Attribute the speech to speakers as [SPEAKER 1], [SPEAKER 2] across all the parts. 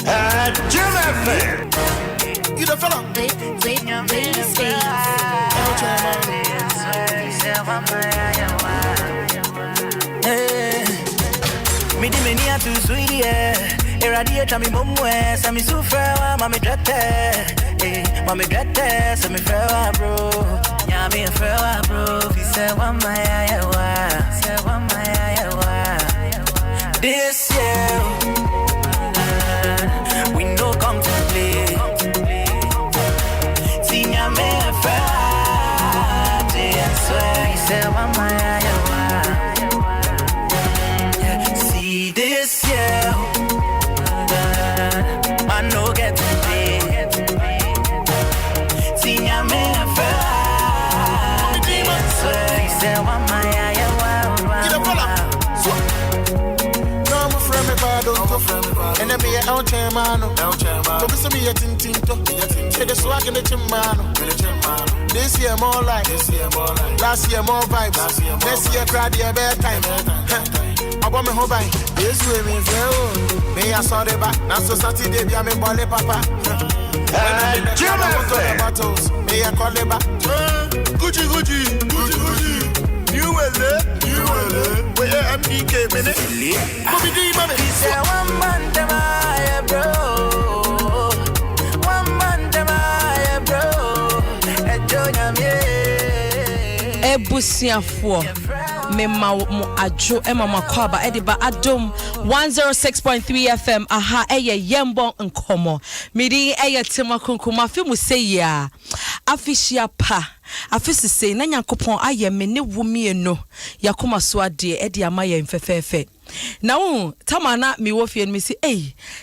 [SPEAKER 1] Adom FM.
[SPEAKER 2] You the fella.
[SPEAKER 3] Me di meni a tu sweetie, irradiate mi momwe, sa mi sufrewa, mami drete, mami drete, sa mi frewa bro, nyami frewa bro, fi se wa mayawa, this year, we no come to play, see nyami frewa, fi se wa mayawa. This year, I know get to play. See ya me
[SPEAKER 2] and then me El Chairmano. To be some yet in Tinto, the swag in the Chimano. This year more like, last year more vibes, next year crowd year bear time. I want me home by this way, me feel. Me, I saw the back, now so Saturday, be a me bole papa.
[SPEAKER 1] Adom FM.
[SPEAKER 2] Me, I call it back. Gucci. You will live. Where MDK, minute. Bobby D, mommy.
[SPEAKER 3] He said, one man, bro. One man, bro. Enjoy me.
[SPEAKER 4] Ebusiafo. Mema mo ajo mama kwaba ediba Adom 106.3 FM aha Bo Nkommo midi tema kunkuma fi mu seya afishia pa afisi se na nyankopon aye me ne wumieno yakoma so ade edi amaye mfefefe na wo tamana mi wo fie no mi si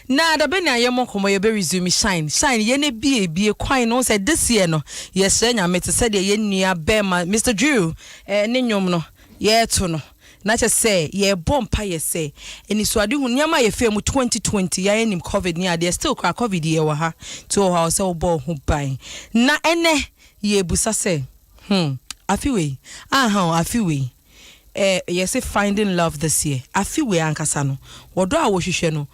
[SPEAKER 4] na da be na ye monkomo ye be resume shine ye ne bie kwan no say this year no yes nya me te say de ye nua be ma Mr. Drew ne nyom no ye to no na che say ye bompa ye say eni so ade hu nyama ye fe mu 2020 ya enim covid ni ade still cra covid ye wa ha to how say obo hu ban na ene ye busa say afiwe afiwe yes finding love this year afiwe ankasa no wodo a wo hwehwe no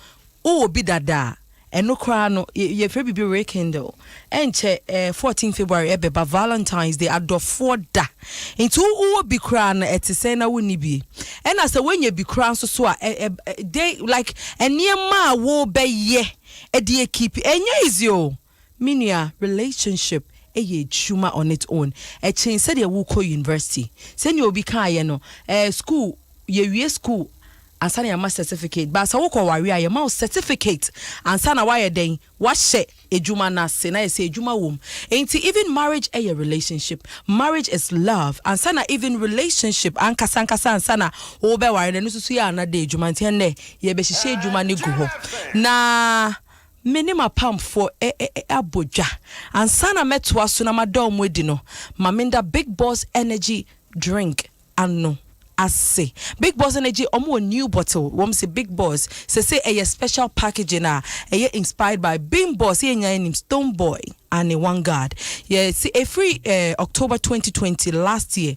[SPEAKER 4] o obi dada eno kra no ye fe bibi rekindle enche 14 February ebeba Valentine's Day adofo da into wo bi kra no etise na woni bi ena se wenye bi kra so a they like eniema wo be ye e de keep enye easy o minia relationship eye chuma on its own e chen said ye wo ko university say you obi kan ye no school ye wie school ansana ya master certificate ba sa wo ko ware ya ma certificate ansana wa ye den wa hye ejuma na se na ye se ejuma wom enti even marriage a relationship marriage is love ansana even relationship ankasa ansana wo be ware no susu ya na de ejuma nti ne ye be hye ejuma ne gu ho na minima pump for abodja ansana metwa so na madom wedi no maminda Big Boss energy drink ano ase Big Boss energy omo new bottle wom say Big Boss say a special packaging a inspired by Big Boss ye nya Stone Boy and a One God yeah see a free October 2020 last year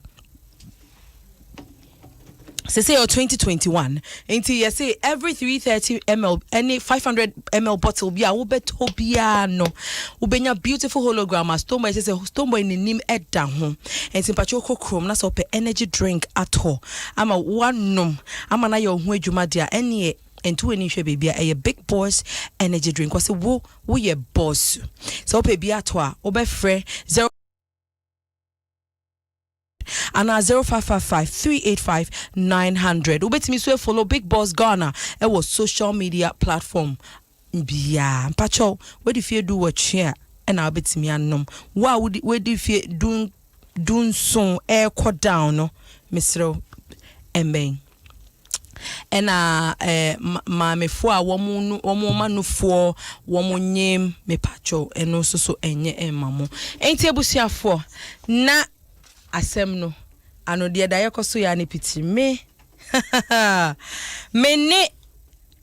[SPEAKER 4] say 2021 enti yes say every 330 ml any 500 ml bottle bia wo beto bia no wo benya beautiful hologram Stone Boy say Stone Boy nim eda ho enti pacho kokrom na so pe energy drink at all ama one ama na your ho adwuma dia ene enti weni hwe bebia a Big Boss energy drink was wo ye boss so pe bia to a wo be frɛ 0 and 0555-385-900. Ubetimi so follow Big Boss Ghana. It was social media platform. Bia, Pacho, what if you do what share? And I'll bet me anom. Why would if you doing so air cut down, no, Mr. Mbeng. And ma me fo a womo manu fo womo nyem me pacho and also so enye emamo. Enti abusiafo na asem no ano de da yekoso ya ne piti me me ne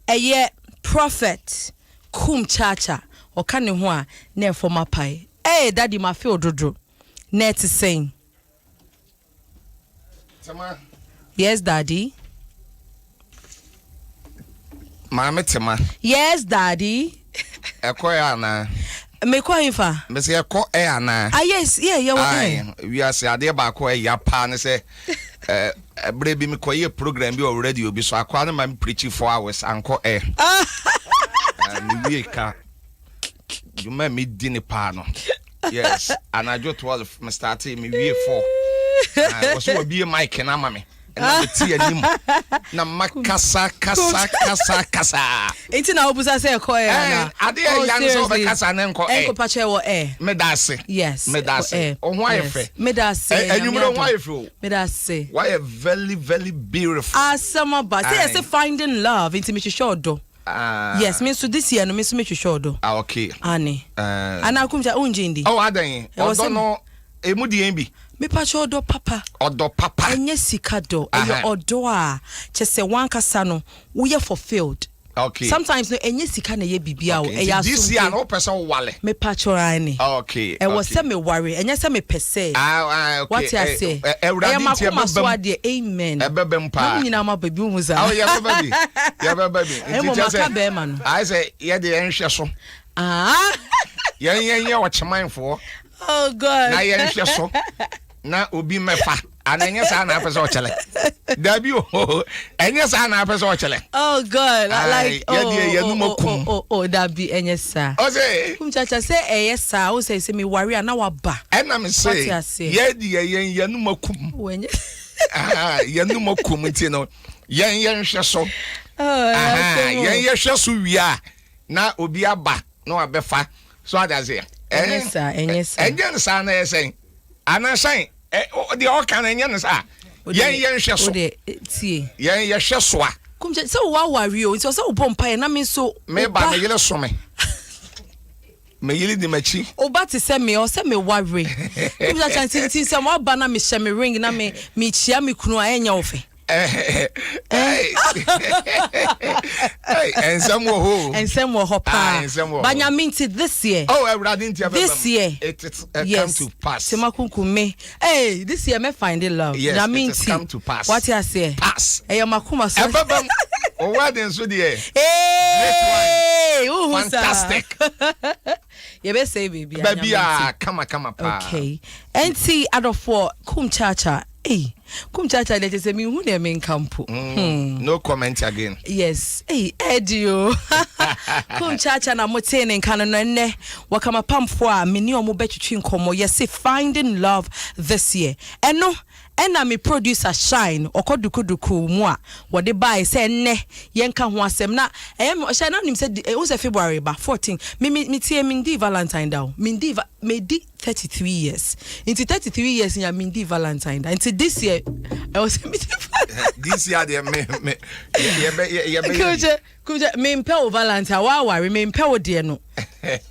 [SPEAKER 4] eye prophet kum chacha o ka ne ho a na efoma pai daddy ma fe ododo na eti saying
[SPEAKER 2] Tama
[SPEAKER 4] yes daddy
[SPEAKER 5] Mama Tema.
[SPEAKER 4] Yes, Daddy.
[SPEAKER 5] Ekoyana.
[SPEAKER 4] Me kwa ifa.
[SPEAKER 5] Me say eko na.
[SPEAKER 4] Ah yes, yeah.
[SPEAKER 5] We are say ade ba ko ya pa ne say bre bi me koye program bi already obi so akwa na ma preach 4 hours anko me we ka. You me di ne pa no. Yes, and I just 12 me start me we 4. Was so be mic na ma me. Na ti anim na makasa kasa
[SPEAKER 4] enti na obusa say ekoye na
[SPEAKER 5] ade ya so be kasa na enko
[SPEAKER 4] pa che wo
[SPEAKER 5] me da se
[SPEAKER 4] yes
[SPEAKER 5] me da se o ho ayefe
[SPEAKER 4] me da se
[SPEAKER 5] enyumro ho ayefe o
[SPEAKER 4] me da se
[SPEAKER 5] why a very very beautiful
[SPEAKER 4] asama ba say finding love enti me hwehwe odo yes me so this year no me so me hwehwe odo
[SPEAKER 5] okay
[SPEAKER 4] ani ana kumja unjindi
[SPEAKER 5] oh adan odo no emudi bi
[SPEAKER 4] me pacho odo papa enye sika do eyo odo a chese wan kasa no wo ye fulfilled
[SPEAKER 5] okay
[SPEAKER 4] sometimes no enye sika na ye bibia o eya so
[SPEAKER 5] this year no person wale
[SPEAKER 4] me pacho ani
[SPEAKER 5] okay
[SPEAKER 4] e was say me worry enye say me pese
[SPEAKER 5] okay
[SPEAKER 4] what you say
[SPEAKER 5] ewradi ti
[SPEAKER 4] ebebem amen
[SPEAKER 5] ebebem pa
[SPEAKER 4] nyina ma baby mu za
[SPEAKER 5] oh yeah baby
[SPEAKER 4] e mo maka be ma no
[SPEAKER 5] I say ye de enhwe so ye wo chemanfo
[SPEAKER 4] oh god
[SPEAKER 5] na ye nhwe so na obi mefa anenye sa na pese o chele dabi o enye sa na pese o chele
[SPEAKER 4] oh god like
[SPEAKER 5] oh
[SPEAKER 4] dabi enye sa
[SPEAKER 5] o say
[SPEAKER 4] kumchacha say enye sa o say me worry na wa ba
[SPEAKER 5] ena me say ye di ye nu makum
[SPEAKER 4] wenye
[SPEAKER 5] ye nu makum nti no ye nhwe so ye hwe so wia na obi aba na abefa so adaze
[SPEAKER 4] enye
[SPEAKER 5] sa na yesen anasan the all can enye sa yen hwe so
[SPEAKER 4] tie
[SPEAKER 5] yen hwe so a
[SPEAKER 4] kumje se wo worry o nti o se wo bompa e na me so
[SPEAKER 5] me ba me yele so me yele di machi
[SPEAKER 4] o ba ti se me o se me worry kumje chanti ti se mo ba na me hye me ring na me chia me kunu a enya ofe
[SPEAKER 5] hey and some ho pa banya minti this year this year it's come to pass
[SPEAKER 4] semakunkume hey this year me finding love
[SPEAKER 5] na minti come to pass
[SPEAKER 4] what you say
[SPEAKER 5] pass
[SPEAKER 4] makuma so
[SPEAKER 5] ebabam o warden so there
[SPEAKER 4] hey
[SPEAKER 5] fantastic
[SPEAKER 4] you be say baby
[SPEAKER 5] kama pa
[SPEAKER 4] okay enti adofo kumchacha hey kumchacha let say me hu na me nkampo
[SPEAKER 5] no comment again
[SPEAKER 4] yes hey edio kumchacha na motene nkano no enne wakama pamfo a me ni omo betwetwe nkomo yes finding love this year eno ena me producer shine okodukuduku mu a wode buy say enne yenka ho asem na shine na nim say o say February ba 14 me tie me di Valentine down me di 33 years into 33 years in me di Valentine down into this year I was
[SPEAKER 5] this year they me
[SPEAKER 4] kuja me impel Valentine wa worry me impel de no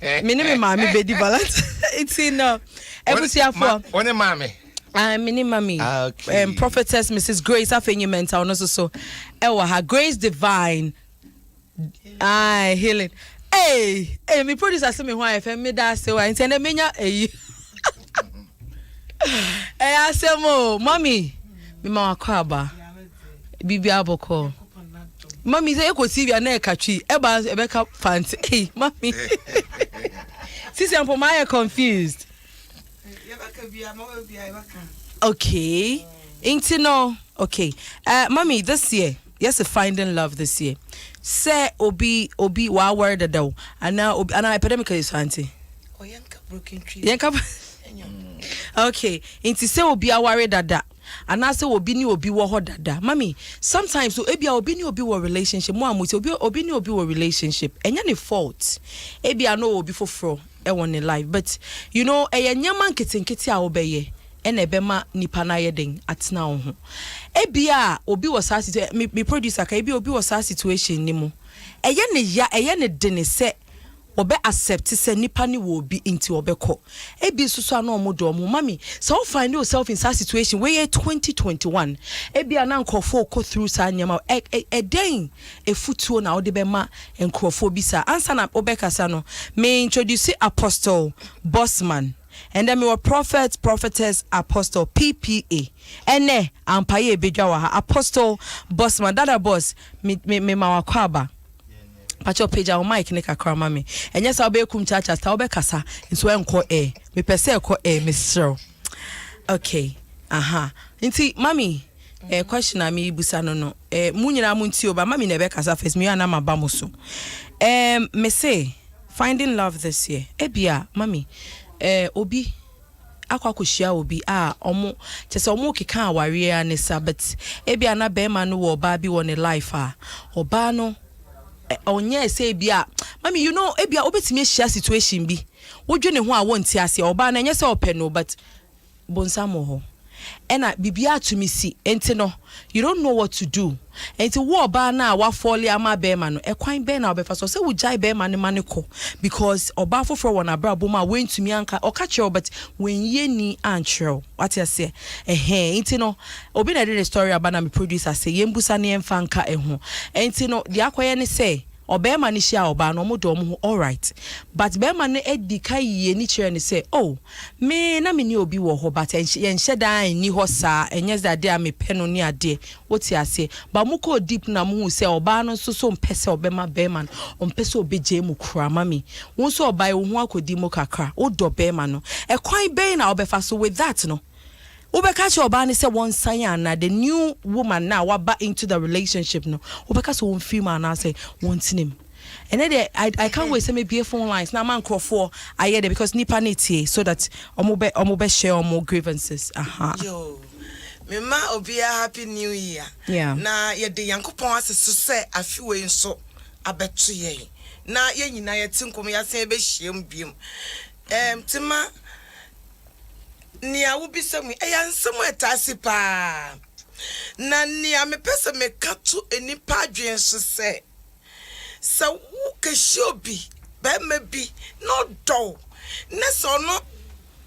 [SPEAKER 4] me ne me ma me be di Valentine it's no ebusiafo
[SPEAKER 5] one mama
[SPEAKER 4] mini mommy prophetess Mrs. Grace afenye mental no so ewa her Grace Divine healing hey me producer say me ho FM me da say wa ntene menya asemo mommy me ma kwaba bibi aboko mommy say ekosi na ekatwi ebeka fancy hey mommy sisi ampo my confused. Okay. Intino. Okay. Mommy, this year, yes, finding love this year. Say obi wa word the dough. And now epidemic is auntie.
[SPEAKER 6] Oh, yanka broken tree.
[SPEAKER 4] Yanka. Okay. Inti say obi a worry dada. And I say obi ni obi wo ho dada. Mommy, sometimes so ebi obi ni obi wo relationship. Mo amuti obi ni obi wo relationship. Enya ne fault. Ebi I know obi foforo e won in life, but you know nyama nketinketi a obeye ene ebema nipa na yeden atena wo ho. Ebi a obi wo sa situation me producer ka ebi obi wo sa situation ni mu. Eye ne de ne se obe accept se nipa ni wo bi inti obeko ebi susu ana omodo omo mami so find yourself in such situation where 2021 ebi ana nkofo ko through sa nyama den efutuo na ode be ma nkofo bi sa answer na obekasa no me introduce Apostle Bossman and then me were prophetess Apostle PPA ene ampaye ebedwa wa Apostle Bossman dada boss me ma wakwaba pacho page our mic ne kakra ma me enya sa obe kum chacha sta obe kasa nso enko me pese enko Mr. Okay nti mami question ami busa no munyina mu nti oba mami na be kasa first me ana maba mo so me say finding love this year ebia mami obi akwakohia obi omo chese omo keka aware anisa but ebia na be ma no wo ba bi won life oba no onye say bia mami you know ebia obetimi ahia situation bi wodwe ne ho a wonti ase oba na enye say ope no but bonsamo ho ena bibia to me see enti no you don't know what to do enti wo oba na wa fall ama be ma no ekwan be na obefa so say wo jai be ma ne maniko because oba foforo wona brabo ma wentumi anka okache but when ye ni anchro what you say enti no obi na the story about na me producer say yembusa ne emfa nka eho enti no de akoye ne say obema ni hia oba no mo do mo all right but bema ne edika yie ni kire ne say oh me na me ni obi wo ho but yen hyedan ni ho sa enye zade a me peno ni ade woti ase ba mo ko deep na mo hu say oba no so mpese obema bema no mpese obeje mu kura mami won so oba ye ho akodi mo kakra o do bema no ekwan be na obefa so with that no Ubeka cho obani say one sign na the new woman now waba into the relationship no. Ubeka so one female na say one him. And then I can't wait say maybe phone lines na man crofo I hear because nipa netie so that omobe share more grievances.
[SPEAKER 6] Yo. Mema obi a happy new year.
[SPEAKER 4] Yeah.
[SPEAKER 6] Na ye de Yankopon aseso say afiwe nso abeto ye. Na ye nyina ye tinkom ya se be hiem biem. Tima Nia ubi semi eyansemo etasi pa na nia me pese me katu eni padwen so se wo kehie obi be ma bi no do ne so no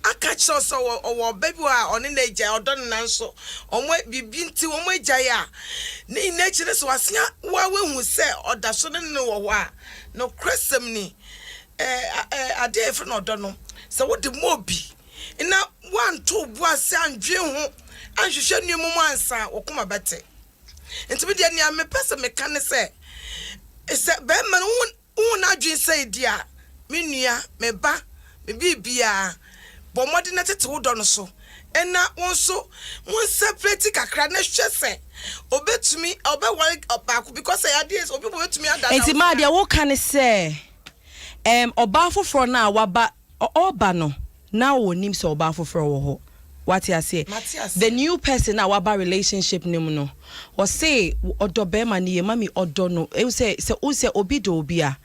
[SPEAKER 6] aka cho so wo baby wa oni na eja odon na nso omo bibi nti omo eja ya ni na kire so asia wa wehu se odaso ne no wo a no kresem ni ade efe no odon no se wo de mo bi ina one two boase andwe ho anhwehwe numu ansa okoma bete enti me de nia me pese me kan se be man won adwe say dia me nua me ba me bibia bo mode na tete wo do no so ena won so won separate kakra na hwe se obetumi obewari opako because ya dey so people betumi ada
[SPEAKER 4] enti ma dia wo kan se oba foforo na waba oba no now onim so oba foforo wo ho what you say the new person now about relationship nim no or say odo be ma ne mami odo no e say obi do obi a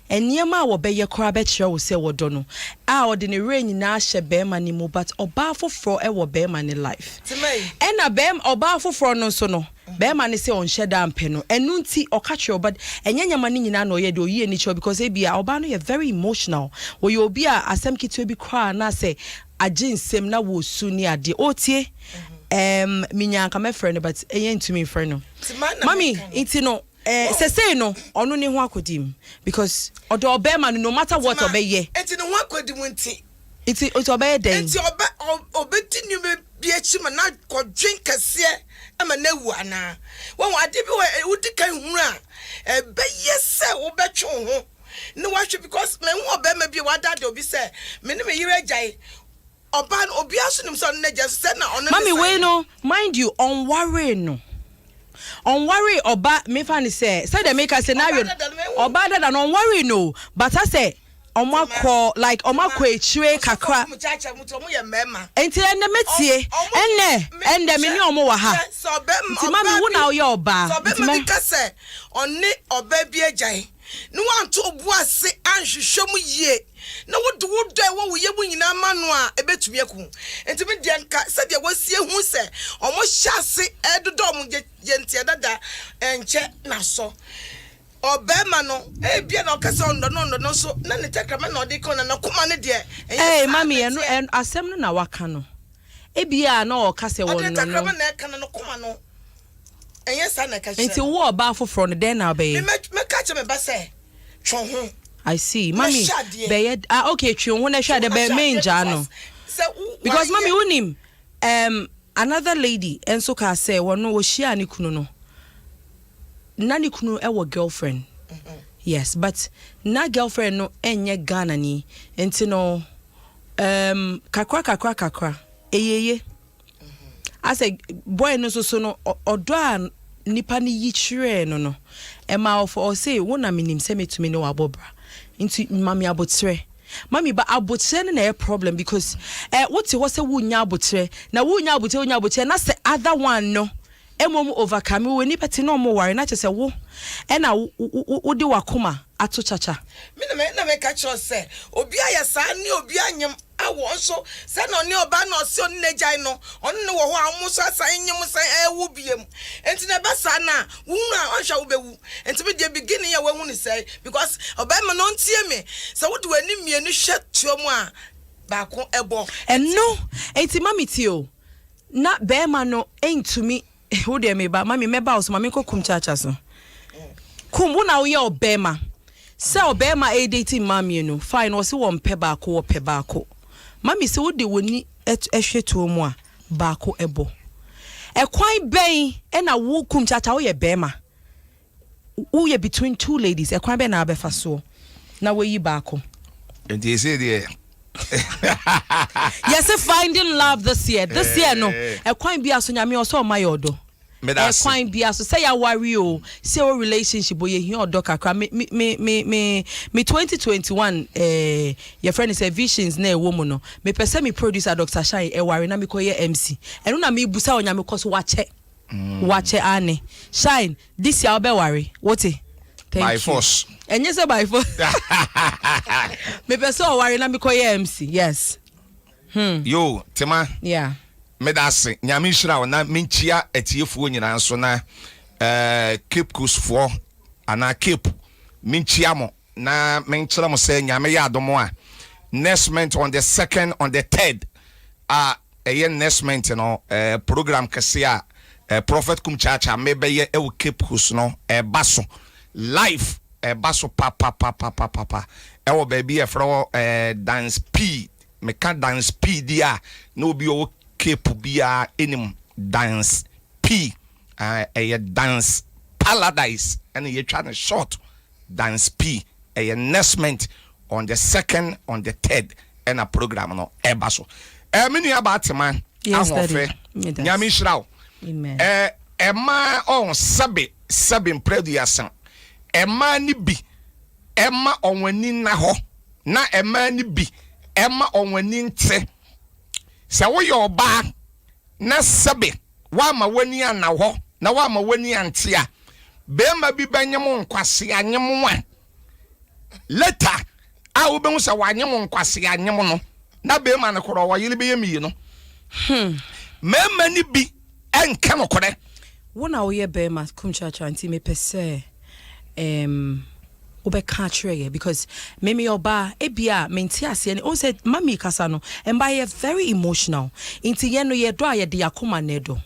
[SPEAKER 4] eniema wo be ye kora be kire wo say wodo no a odi ne rain na hye be ma ne mu but oba foforo e wo be ma ne life e na be oba foforo no so no be ma ne say on hye da mpe no enu nti oka kire oba enyanyama ne nyina na oye de oyi eni kire because e bia oba no ye very emotional wo ye obi a asem kitu bi kra na say ajinsem na wo su ni ade otie minyanka me friend but ntumi friend no mami iti no say no onu ni ho akodim because odo obema no matter what obeye
[SPEAKER 6] enti no ho akodim nti
[SPEAKER 4] iti obeye den
[SPEAKER 6] enti obeti ni me biechi ma na kodwen kase ama na wu ana won ade bi wudi kan huru a beye se obetwe ho no watch because me ho obema bi wada de obi se me ne me yire jai oban obi asunim so na just say na ono
[SPEAKER 4] mami we no mind you on worry oba me fan say they make a scenario oba that on worry no but I say omako like omako echire kakra enti ene metie ene me ni omo wa ha nti mami wo na wo ye oba
[SPEAKER 6] nti me ka say oni oba bi agyan no want to obuase anhwehwem yie na wodo wo ye bu nyina manu a ebetumi aku enti me de nka se de wasie hu se omo hyase edodo omo je ntia dada enche na so obema no bia na okase ondo so na ne takrama na odi kona na kuma ne de
[SPEAKER 4] mami eno asem no na waka no bia na okase won no
[SPEAKER 6] takrama na kana no kuma no enye sa na ka hye
[SPEAKER 4] enti wo oba foforo no den na be
[SPEAKER 6] me ka che me ba se twon ho
[SPEAKER 4] I see mami be okay twon ho na hwa de be menja no because mami unim another lady enso ka say wono wo hia ne kunu no nani kunu e wo girlfriend Yes, but na girlfriend no enye Ghana ni. Enti no kakra. Eyeye. I say boy no so no odo nipa ni yichire no. Ema of say wona minim se metumi no abobra. Into mami abotre. Mami ba abotre na a problem because what you say wunya abotre na wunya abotre na say other one no emom overcome we ni peti no mo worry na che say wo e na wo de wakoma ato chacha
[SPEAKER 6] me na me catch us say obi aya sa ni obi anyem awo nso say no ni oba na osi oni nejai no on ne wo ho amuso asa enyem say ewu biem enti na be sa na wu na onhwa wo bewu enti me de beginning ya wahu ni say because oba me no ntie me say wo de wani mienu hwe tuomu a ba ko ebo
[SPEAKER 4] no enti mami tio na be ma no entumi who de me ba mami meba o so mami ko kum chacha so kum wo na wo ye obema say obema e dating mami no fine wo se wo mpe ba ko mami se wo de woni ehwe to mu a ba ko ebo ekwan ben e na wo kum chacha wo ye bema wo ye between two ladies ekwan ben na abefa so na wo yi ba ko
[SPEAKER 5] and they say there
[SPEAKER 4] yes, finding love this year no ekwan bia so nyame oso my odo ekwan bia so say ya worry o say o relationship boye hi odo kakra me 2021 your friend is a visions na ewo mu no me pese me producer Dr. Shine e worry na me koye MC eno na me busa onyame koso wache ane Shine this year be worry what
[SPEAKER 5] by force.
[SPEAKER 4] And yes, by force. Me person worry na me koye MC. Yes.
[SPEAKER 5] Yo, Tema.
[SPEAKER 4] Yeah.
[SPEAKER 5] Me da se nyame hira na menchia atiefuo nyina so na Cape Coast for ana Cape menchia mo na menchira mo se nyame ya Adom a next month on the 2nd on the 3rd next month no program kase a Prophet Kumchacha mebeye e Cape Coast no baso live baso papa ewo baby e fro dance P me can dance P dia no bi o Cape bia enim dance P dance paradise and you trying short dance P next month on the 2nd on the 3rd and a program no baso mini about man ahofe nyame hirawo
[SPEAKER 4] amen
[SPEAKER 5] ma on sabe preduasan Emma ni bi Emma onwani na ho na Emma ni bi Emma onwani nte se wo ye oba na sabe wa ma wani ana ho na wa ma wani ante a be ma bi banyem nkwase anyem wa later a wo be hu se wa anyem nkwase anyem no na be ma ne koro wa yele be yemi no mema ni bi enka no kore
[SPEAKER 4] wona wo ye be ma kumchacha anti me pese ube catch because mimi oba ebia menti ase and said mami kasa no and by very emotional inti ye no ye do aye de akoma nedo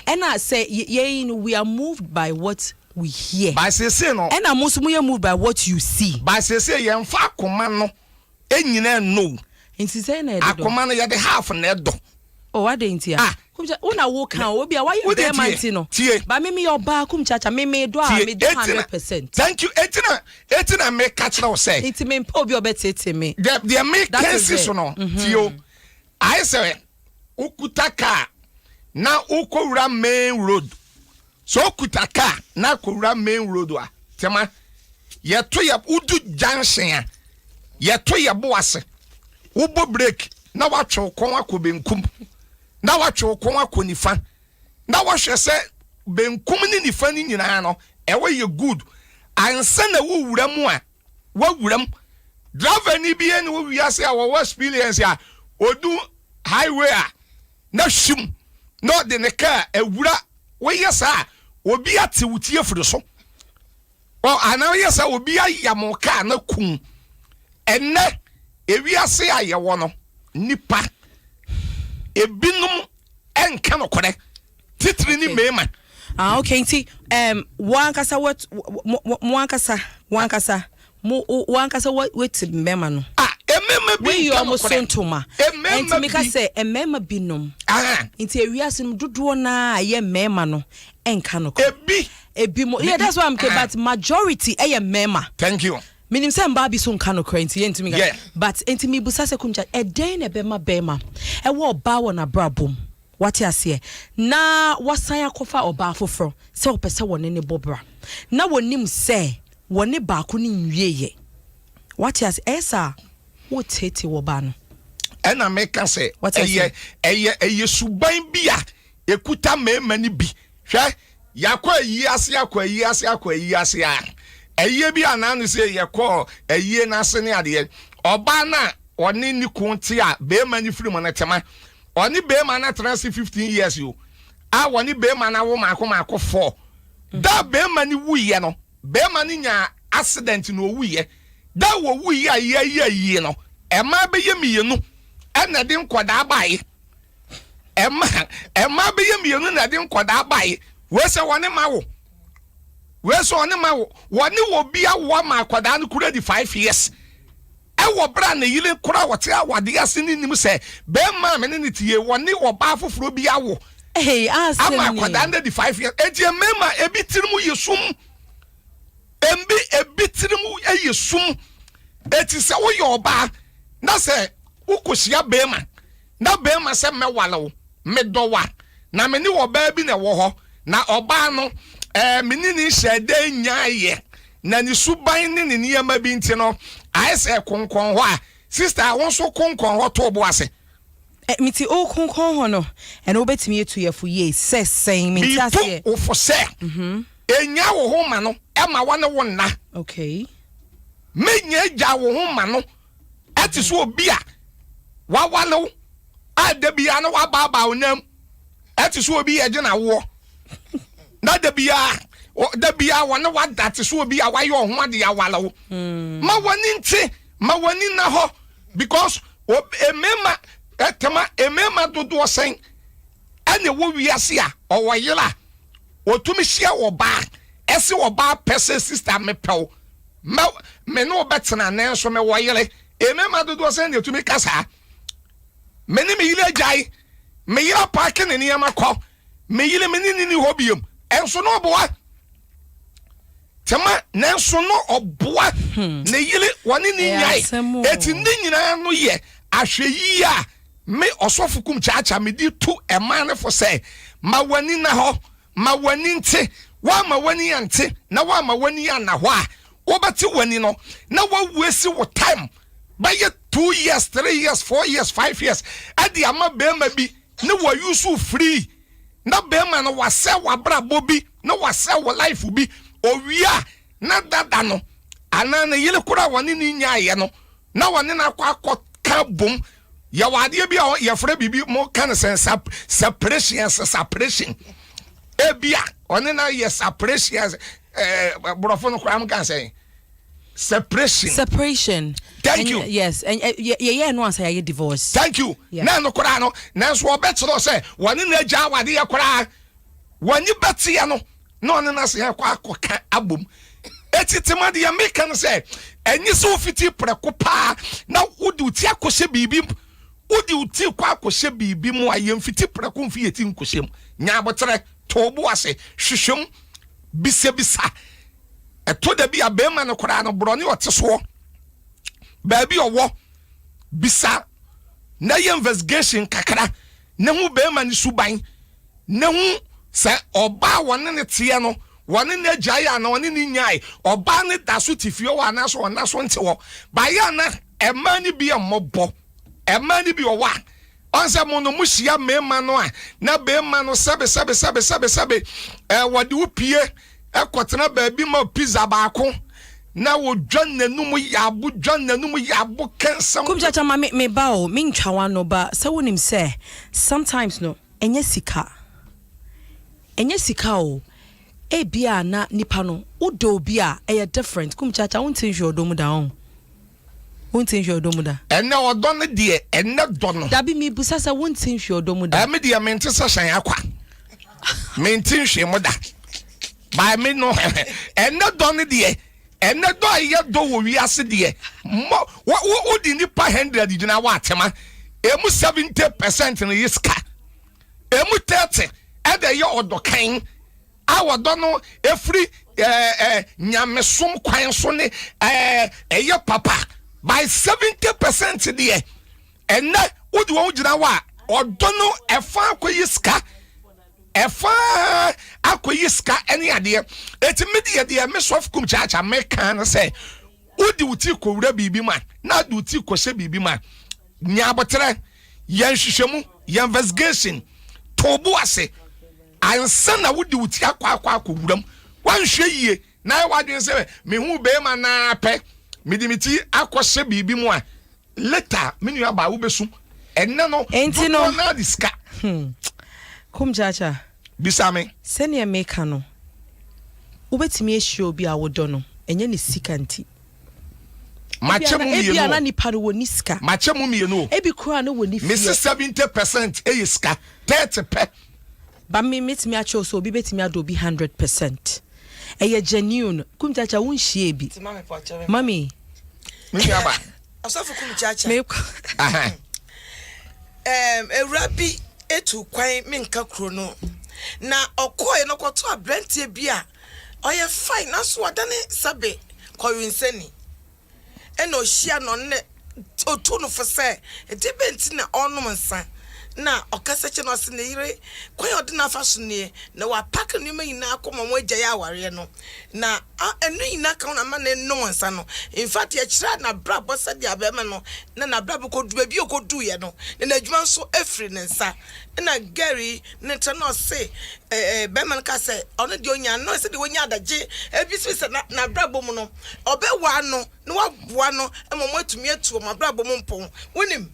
[SPEAKER 4] and I say we are moved by what we hear
[SPEAKER 5] by say no
[SPEAKER 4] and I'm also moved by what you see
[SPEAKER 5] by say ye mfa akoma no enyina no
[SPEAKER 4] inti say na
[SPEAKER 5] akoma no ye de half na do
[SPEAKER 4] oh what dey inti ya una wo kan obi a why you dey manti no ba me your ba kum chacha me do a me do 100%.
[SPEAKER 5] Thank you etina me catch now say
[SPEAKER 4] it me obi obetete me
[SPEAKER 5] the me cases no tio I say ukutaka na ukowura main road so ukutaka na ukowura main road a tema ye to ye udu junction a ye to ye boase ubo break na watwe kon akobenkum na watwe kon akonifa na wahwe se benkum ni nifa ni nyina no ewe ye good ansa na wo wuram a wo wuram driver ni bi ene wo wiase a wo experience a odu highway a na shim no de ne car ewura wo yesa obi ate wutie furu so o ana yesa obi ayam car na kun enne ewiase a ye wo no nipa ebinum enka no kore titiri ni mema
[SPEAKER 4] okay nti wankasa wankasa what mema no
[SPEAKER 5] Emema bi
[SPEAKER 4] we almost sontoma enti meka say emema binom
[SPEAKER 5] aha
[SPEAKER 4] enti ewiase no dodo na ye mema no enka no ebi mo yeah that's why I'm but majority mema.
[SPEAKER 5] Thank you.
[SPEAKER 4] Minim say mba bi so nka no kranti enti me but enti me busa se kumcha eden na bema bema e wo ba wo na brabom what you say na wasan akofa oba foforo se opese woni ne bobra na wonim se woni ba ko ni nwieye what you say esa wo tete wo ba no
[SPEAKER 5] ena meka se eye suban bia ekuta mema ni bi hwe yakwa yi ase akwa yi ase akwa yi ase a eye bi ananu se yekọ eye na ase ne ade oba na oni ni kunti a be mani firi mo na tema oni be man na trans 15 years yo a woni be man na wo mako 4 da be mani wuye no be mani nya accident no wuye da wo wuye aye no ema be ye mienu na de nkoda abaye ema be ye mienu na de nkoda abaye we se woni mawo woni wo bia wo ma akoda no kura di 5 years wo bra na yile kura wote awade ase ni nim se be ma me ne tie woni wo ba foforo bi awo
[SPEAKER 4] asemi
[SPEAKER 5] ama kwada under the 5 years eje mema ebi tirimu yesum ebi tirimu yesum eti se wo yo ba na se ukosia be ma na be ma se me wale me dowa na me ni wo ba bi na wo ho na oba no menini shede nyaaye na ni suban ni niyama bi ntino aise konkon ho a sister won so konkon ho to bo ase
[SPEAKER 4] miti o konkon ho no ene obetimi etu yefo ye sesen miti ase
[SPEAKER 5] o fo se enya wo ho ma no e ma wone wo na
[SPEAKER 4] okay
[SPEAKER 5] menya ja wo ho ma no ati so obi a wa wale adabia no wa baba onam ati so obi ye gina wo na dabia wona wadate so obi a waye ho ade ya walawo ma wani na ho because emema emema dodo sen ane wo wiase a owoyela otumi hia wo ba ese wo ba pese sister me pew me no betena na so me woyele emema dodo sen ne otumi kasa me ni me yile jai me yira park ne ne yamakọ me yile me ni hobiem enso no boa tema nenso no oboa ne yile woni ni nyai eti ni nyina no ye ahweyi a me osofukum chaacha me di tu emane fo say ma wani na ho ma wani nte wa ma wani ante na wa ma wani ana ho a obati wani no na wa wesi wo time by 2 years 3 years 4 years 5 years adi ama be ma bi ne wa use free na be ma no wa se wa bra bobi na wa se wa life bi owia na dada no ana na yele kura wani ni nyaaye no na wani na akọ kabum ya wade bi ya fra bibi mo kan sen separation ebia oni na ye separation brofo no kura mo kan sen separation.
[SPEAKER 4] Thank
[SPEAKER 5] you.
[SPEAKER 4] Yes, and yeah no answer ya divorce.
[SPEAKER 5] Thank you. Na no kura no na so obetro say wani na ja wade ya kura wani betia no no na se ya kwa ka abom etitima de ya make no say enyi so fiti preko pa na wodi uti akose bibi wodi uti kwa akose bibi mu ayem fiti preko mfi yeti nkosem nya abotre tobo ase hwehwem bisebisa eto da bi abema no kora no broni oteso ba bi owo bisa na ye investigation kakra na hu bema ni suban na hu se oba woni ne tie no woni na jaya na woni ni nyai oba ne daso tifio wa na so na so nte wo ba ya na emani bi amobo emani bi owa onse mo no muhia mema no a na bema no sebe wodi upie ekotena ba bi ma pizza ba ko na wo dwan nanum yabo kensam
[SPEAKER 4] kumchacha ma me ba o me ntwa no ba se wonim se sometimes no enye sika o ebia na nipa no udo bia e different kumchacha wontin hwe odom da on wontin hwe odom da
[SPEAKER 5] enne odon de enne don
[SPEAKER 4] da bi mi busa se wontin hwe odom da
[SPEAKER 5] me de mente se hwan akwa mentin hwe mo da ba me no enne don de and the door yet do we are said, what would the nipa 100 did not want, Tema? Emu 70% in the iska. Emu 30, and the year of the king. I don't know every nyamesum kwansone your papa by 70% there. And now, what do you want? Or don't know a far quiska. A far aquiska any idea. It's immediate the miss of Kumchacha American say, what do you think could be man? Not do you could be man. Nyabatra, yan shishamu, yan investigation, Tobuase. I son I would do tia kwa kudum. One shey now what you say me who be man na pe me dimiti akwose bibi mu a later me nua ba wo besu enne no
[SPEAKER 4] enti no
[SPEAKER 5] na diska
[SPEAKER 4] Kumchacha
[SPEAKER 5] bisame
[SPEAKER 4] senior maker no ubetimi ehio bi a wodo no enye ne sika nti
[SPEAKER 5] machemu mi
[SPEAKER 4] ebi
[SPEAKER 5] no
[SPEAKER 4] ana nipa no woni sika
[SPEAKER 5] machemu mi no
[SPEAKER 4] ebi kura no woni fi
[SPEAKER 5] me 70% e sika 30 pe
[SPEAKER 4] ba me metimi acho so obi betimi ado bi 100%. Eye genuine Kumchacha wunhie bi mami
[SPEAKER 5] me aba
[SPEAKER 6] Asafu Kumchacha
[SPEAKER 4] me
[SPEAKER 5] aha
[SPEAKER 6] Ewrabi etu kwan menka kro no na okoye no kwoto abrantie bi a oye fine na so wadane sabe koyinseni eno hia no ne otu no fose edebenti na onum nsa na okaseche no se ne yire kwan odina fa so ne na wa pack no mayina akoma mo agya ya aware no na enu yina ka na ma ne no nsa no in fact ya kira na brabo se dia be me no na brabo ko du bi okodu ye no na adwuma so afri ne nsa na Gary ne tano se be man ka se ono de onya no se de onya adaje ebi se na brabo mu no obewa no na waboa no emomo atumi atu ma brabo mu mpon wonim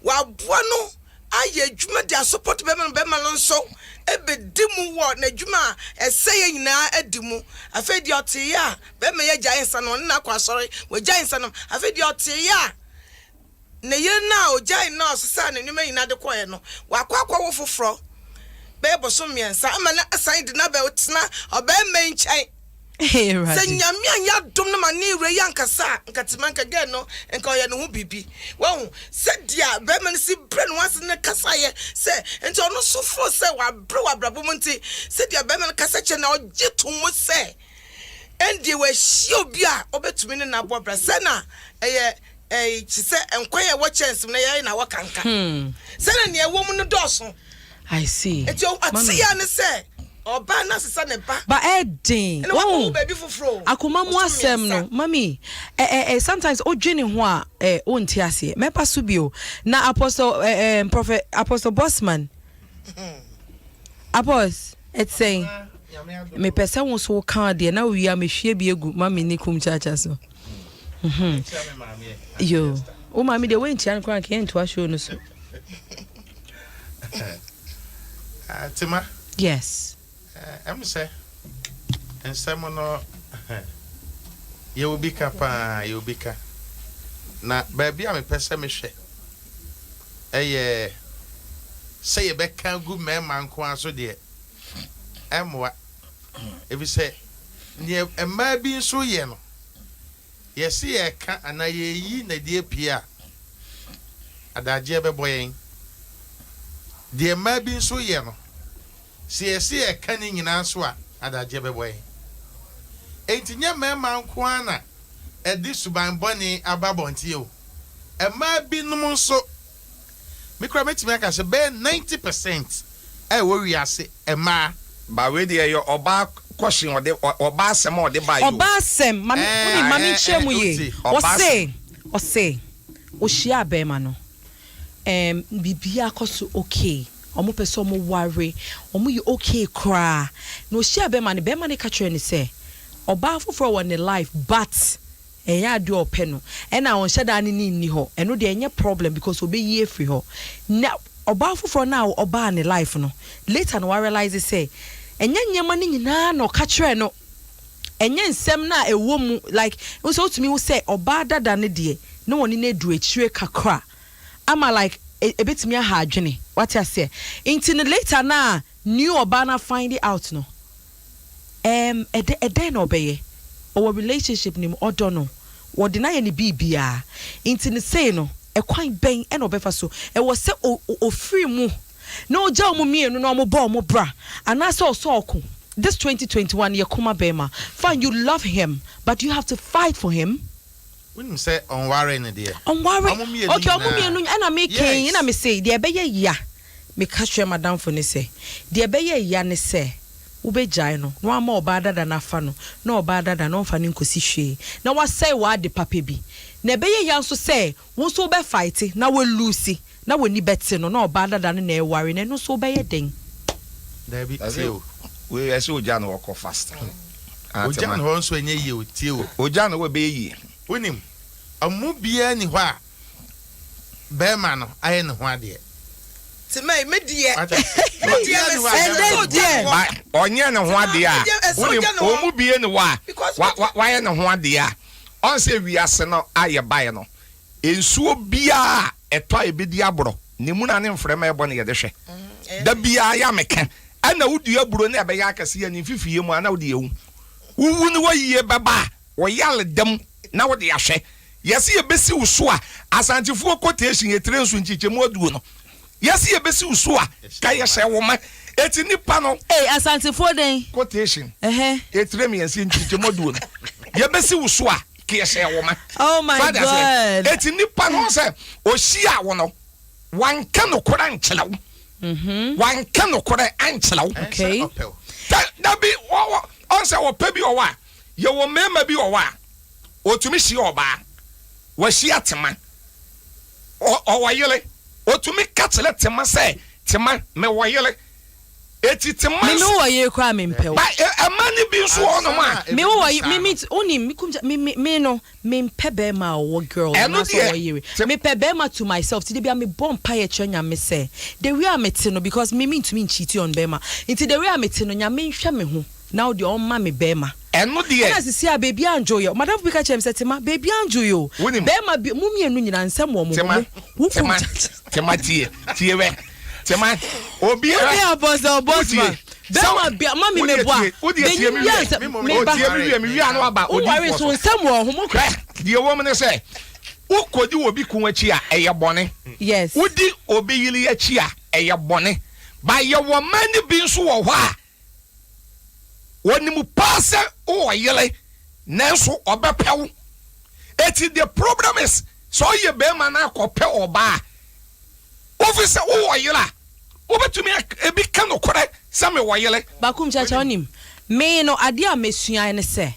[SPEAKER 6] waboa no aye djuma dia support be man no so ebedimu wo na djuma eseye nyina adimu afedi ote ya be me ye giant no na kwasori we giant no afedi ote ya na ye na o giant no sesa na nyuma nyina de koye no wakwa wo foforo be boso miensa ama na asan de na be otena oba me nchai
[SPEAKER 4] right
[SPEAKER 6] Senyamia ya dum na mani re yankasa nkatimanka ge no nka oye no hu bibi wo se dia be man si bre no wase ne kasa ye se enti ono so fo se wa bre wa brabo munti se dia be man kasa che na oje to mu se endi we hio bia obetumi ne na bo bra se na chi se enkwan ye wo chance na ye na wakanka se na ne wo mu no doso
[SPEAKER 4] I see
[SPEAKER 6] enti o atia ne se Oba na sisa ne ba.
[SPEAKER 4] Ba edin.
[SPEAKER 6] Oh, baby fufuro.
[SPEAKER 4] Akoma mu asem no. Mami, sometimes odwene ho a onti ase. Me pa so bio. Na apostle prophet apostle Bossman. Apos, it's saying me pesa won so kan de na wi a me hwie bi egu mami ni Kumchacha so. Yo. O mami de we ntia nkran ke nto show no so.
[SPEAKER 2] Tima.
[SPEAKER 4] Yes.
[SPEAKER 2] I'm say, and someone you will be capa, you will be ca. Na baby, I'm a person, Michelle. Say a back good man, so dear. And what if you say, near a may be so yellow. Yes, see, I can't, and I ye, the dear Pia. A dajebe boying. Dear may be so yellow. See a cunning in answer at a jebbe way. Ain't your man Kwana at this to buy bonny a babontil. A my be no so. Micromet make us a bare 90%. I worry, I say, a ma.
[SPEAKER 5] By way, your oba question or basem or the buy.
[SPEAKER 4] Or basem, mammy chemu ye. Or say, Oshia Bemano. Bibia kosu okay. Omo peso mo worry omo you okay cry no share be man ka try ni say oba foforo won the life but eya do ope no e na won sheda ni ho eno de enye problem because obe yi free ho na oba foforo na oba ni life no later no realize say enye nyema ni nyina no ka try no enye nsem na ewo mu like so to me we say oba dada ne de no woni na du akire kakra ama like a bit me ha adwene what I say into later na new obana find it out no e den obeye or relationship nim odo no wo deny any bibia inti ne say no e kwan ben e no befa so e wo se o free mu na o ja mu mienu na o mo bo mo bra anase o so okun this 2021 year kuma bema fine you love him but you have to fight for him.
[SPEAKER 2] When you say on worry ne there
[SPEAKER 4] on worry okay o mu mienu na me ken na me say de be ye ya me catch your madam for ne say de be ye ya ne say ubejai no no ama oba dada na fa no na oba dada no fa ne nkosi hwe na wa say wa de papa bi na be ye ya nso say wo so be fight na we lose na we ni beti no na oba dada no na e worry na no so be ye den
[SPEAKER 2] there be tio
[SPEAKER 5] we ese oja no walk fast
[SPEAKER 2] oja no nso enye ye o tio
[SPEAKER 5] oja no we be yi
[SPEAKER 2] wonim amu bia ni hɔ a be ma no aye ne ho ade
[SPEAKER 6] ti me die
[SPEAKER 5] onye ne ho ade a omu bie ne wa ye ne ho ade a on se wiase no aye bae no ensuo bia eto ebedi abro ne mu na ne mfrema ebo ne ye de hwe da bia ya meka ana wudi aburo na ebe ya akase ya ne fifie mu ana wudi ewu wuwu ne wayiye baba wo yale dem na wodi ahwe yesi ye besi uso a asantifo quotation etre nsu nchiche mu oduo no yesi ye besi uso a ka ye hye wo ma eti nipa no
[SPEAKER 4] asantifo den
[SPEAKER 5] quotation etre mi ensi nchiche mu oduo no ye besi uso a ka ye hye wo ma
[SPEAKER 4] oh my god
[SPEAKER 5] eti nipa no se ohia wo no wanka no kora nchelawo wanka no kora anchelawo
[SPEAKER 4] okay
[SPEAKER 5] da bi on se wo pa bi o wa ye wo mema bi o wa otumi hye oba wa hye atema o wayele otumi katele tema se tema me wayele eti tema
[SPEAKER 4] me no waye kwa me mpew
[SPEAKER 5] ba amani bi nso ono ma
[SPEAKER 4] me wo me oni me no me mpe be ma wo girl na so waye me pe be ma to myself ti de bia me bomb pa ye chanya me say the way am te no because me to me cheat on be ma into the way am te no nya me hwe me ho now the on ma me be ma
[SPEAKER 5] eno de
[SPEAKER 4] na sisi a baby anjo yo madam bika chem setima baby anjo yo be ma mu mienu nyina nsem wo mo
[SPEAKER 5] tema tie we tema obi
[SPEAKER 4] a boss man be ma mami me boa be tie
[SPEAKER 5] mi wi anu aba
[SPEAKER 4] odi worry so nsem wo ho mo kra
[SPEAKER 5] de wo me ne say ukodi obi kunwachi a eye bone
[SPEAKER 4] yes
[SPEAKER 5] udi obi yili achi a eye bone ba ye wo mani bi nso wo hɔ a wonimu pass o yele nanso obepew eti the problem is so ye be man akope oba officer o yela obetumi ebi kan okore same wo yele
[SPEAKER 4] bakum chacha onim me no ade a mesua ne se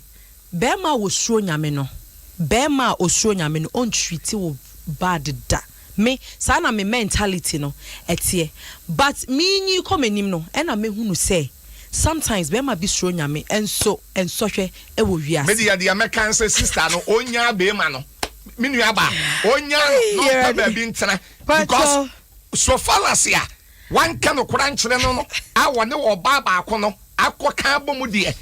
[SPEAKER 4] be ma wo suo nyame no be ma o suo nyame no on treat wo bad da me sa na me mentality no etie but me nyi komanim no e na me hunu se sometimes be ma be stro nyame enso hwe e wo wiase
[SPEAKER 5] me dia dia mekan say sister no onya be ma no me nua ba onya no ba bi ntena because so fallacy a one kan okura nkyere no a wone wo ba ko no akoka bomu de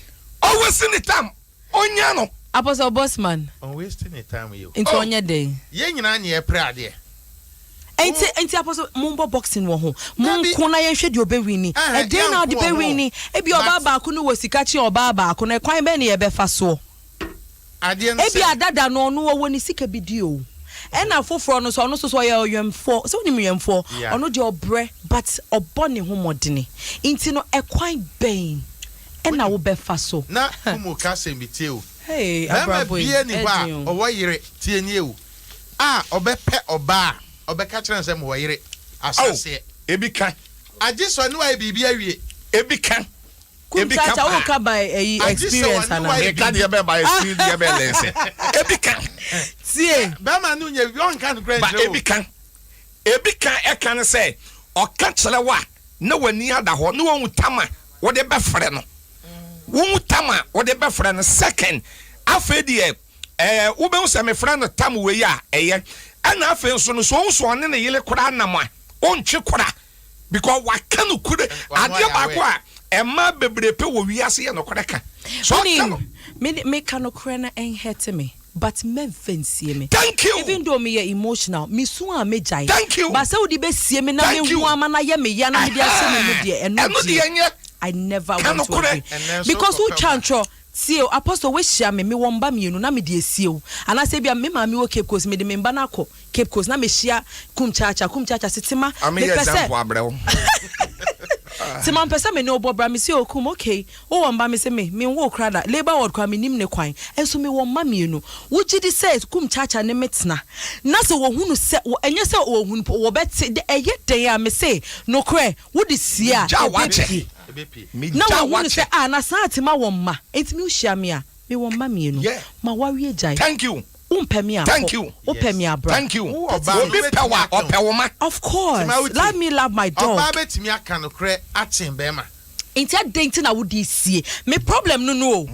[SPEAKER 5] always in the time onya no
[SPEAKER 4] apostle bossman
[SPEAKER 2] on wasting the time you
[SPEAKER 4] into onya day
[SPEAKER 2] ye nyina na ye pra ade
[SPEAKER 4] enti apostle mumbo boxing wo ho munko na ye hwe de obewini e dey na de bewini e bi oba ba ko no wasika chi oba ba ko na kwan be na ye be fa so
[SPEAKER 2] ade no
[SPEAKER 4] e bi adada no no wo ni sika bi di o e na foforo no so ye oyemfo so ni myemfo ono de obre but obone ho modene enti no e kwan ben e na wo be fa so
[SPEAKER 2] na kumu ka sembite o
[SPEAKER 4] hey abrabo
[SPEAKER 2] e ni ba owo yire tie ni e a obepe oba obeka kire nsem wo yire asase
[SPEAKER 5] ebika
[SPEAKER 2] ajiso ni wa bibi awie
[SPEAKER 5] ebika
[SPEAKER 4] cha wo ka by experience ana
[SPEAKER 5] ebika de be by experience de be lense ebika
[SPEAKER 4] tie
[SPEAKER 2] ba ma nu nya yon kan kra
[SPEAKER 5] ba ebika e kan say o ka kire wa na wani ada ho na won tama wo de be frɛ no won tama wo de be frɛ no second afedi wo be se me frɛ no tam we ya eye ana afen so no so ne yele kura namwa ontwe kura because wa kanu kure ade ba ko a emma bebrepe wo wiase ye no kura ka so
[SPEAKER 4] me kanu kura na enhete me but me fancy me
[SPEAKER 5] thank you
[SPEAKER 4] even though me emotional me so a me jai
[SPEAKER 5] thank you
[SPEAKER 4] but say wo di be sie me na me hu ama na ye me ya na me dia se me de eno
[SPEAKER 5] de
[SPEAKER 4] I never want to agree because who chantro see apostle we share me womba mienu na me de esio ana se bia me ma me wo Cape Coast me de me mba na akọ Cape Coast na me share kumchacha sitima
[SPEAKER 5] me example abrewo
[SPEAKER 4] Tima mpesa me no bobra me se okum okay wo womba me se me wo krada labor word kwa me nim ne kwan enso me womma mienu wo gidi say kumchacha ne metena na se wo hunu se enye se wo hunu wo beti de eye den a me say no kre wo de sia na wo hunu se na sa atima womma entimi uhia me a me womma mienu ma wawie jai
[SPEAKER 5] thank you
[SPEAKER 4] thank you.
[SPEAKER 5] Thank you. Of
[SPEAKER 4] course. Let me love my dog. Instead dating I would see. Me problem no.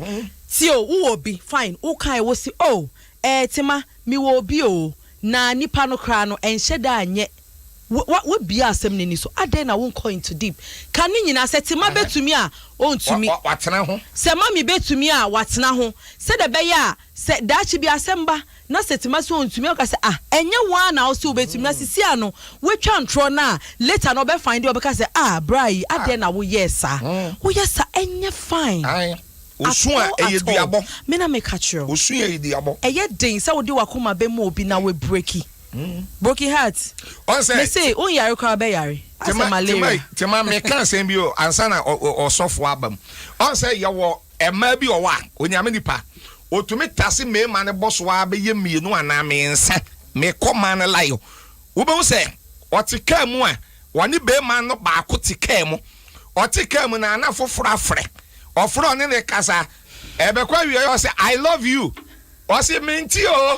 [SPEAKER 4] See who be fine. Okay, will see Tima me will be na nipa no kra no enhyeda anye. What would be assembly ni so aden na won call into deep. Kan ni nyina se Tima betumi a ontumi.
[SPEAKER 5] Watena ho.
[SPEAKER 4] Se mami betumi a watena ho. Se de be ya se dachi bi asemba na setima so ontumi o ka se enye one na o se obetumi na sisi ano we twa ntro na later no be find you be ka se brai aden na wo yesa wo yesa enye fine
[SPEAKER 5] osun a eyeduabo
[SPEAKER 4] me na me catch you
[SPEAKER 5] osun eyeduabo
[SPEAKER 4] eye den se wo di wakoma be mo obi na we breaki broken heart
[SPEAKER 5] on say
[SPEAKER 4] me say on yare kwa be yare
[SPEAKER 5] tema me kan say bi o ansa na osofo abam on say ye wo ema bi o wa onyame nipa otumi tase me ma ne boso wa be ye mienu ana me nsa me koma ne layo wo be say otika mu a woni be ma no ba ko tika mu otika mu na na foforo afre ofro ne ne kasa ebe kwa wi yo say I love you o say menti o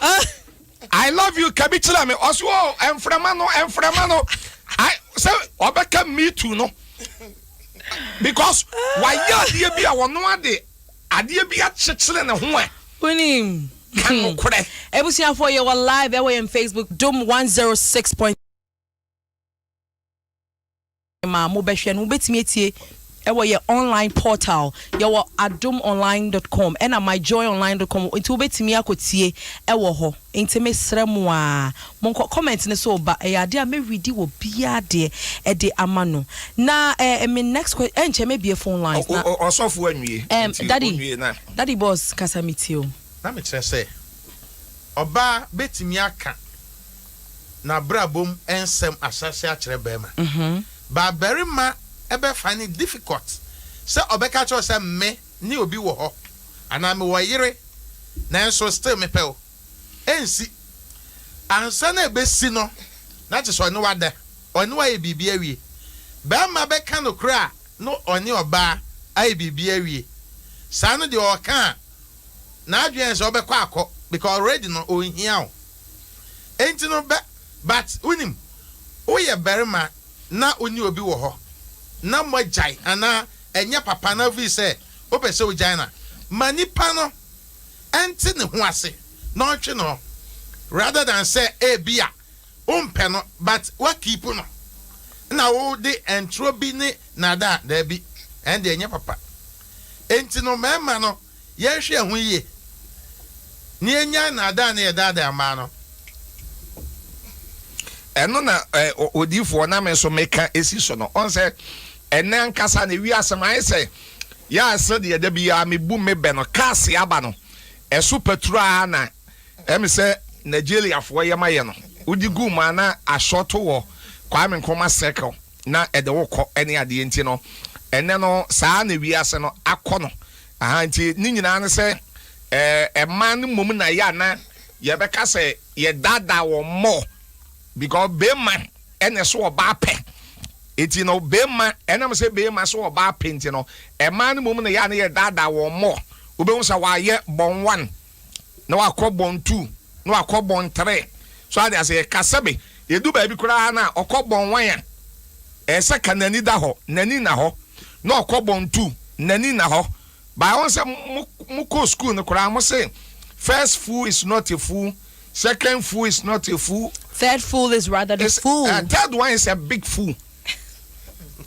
[SPEAKER 5] I love you kabichila me o so emframa no I say obeka me too no because why ya de bia wono ade bia chichile ne ho a
[SPEAKER 4] Unim. Ebusia for you live away on Facebook Dom 106. Ma mo behwe no betimi etie your online portal your adomonline.com and myjoyonline.com it will betimi akotie ho intime sremu a monko comment ne so ba ade a me ready wo bia de de amano na me next question enche me be phone lines na
[SPEAKER 5] osofu anwie
[SPEAKER 4] daddy boss kasamitio
[SPEAKER 2] na me kire say oba betimi aka na brabom ensem asase a kire bema ba berima ebe find it difficult say obeka cho say me ni obi wo ho ana me wo yire na enso still me pe o ensi ansa na ebe si no na che so ne wada oni wa ye bibia wie ba ma be ka no kra no oni oba ai bibia wie sa no de o ka na adwen so obekọ akọ because already no o hia o enti no but unim o ye berima na oni obi wo ho na mojai ana enya papa na vi say o pese o jaina manipa no enti ne ho ase na otwe no rather than say bia umpe no but what keep no na wo de entro bi ne na da bi and enya papa enti no mema no ye hwe ho yie ni enya na da na ye da ma no
[SPEAKER 5] eno na odifo na me so meka esi so no on say enen kasa na wi asema say ya ase de da bia me bu me be no kasi aba no esu petrol na em say Nigeria fo ye maye no udi gu ma na ashoto wo kwa me nkoma circle na ede wokọ ene ade enti no ene no saa na wi ase no akọ no nti ni nyina ne say man mum na ya na ye be ka say ye dada wo mo because bema ene so oba pe eti no bema enam se bema so oba pe enti no man mum na ya na ye dada wo mo obehu sa wa ye bon 1 na wa kọ bon 2 na wa kọ bon 3 so ade ase kasabe ye du ba bi kura na okọ bon 1 ya se kanani da ho nani na ho na okọ bon 2 nani na ho ba won se mu ko school no kura mo say first fool is not a fool, second fool is not a fool,
[SPEAKER 4] third fool is rather the fool,
[SPEAKER 5] third one is a big fool.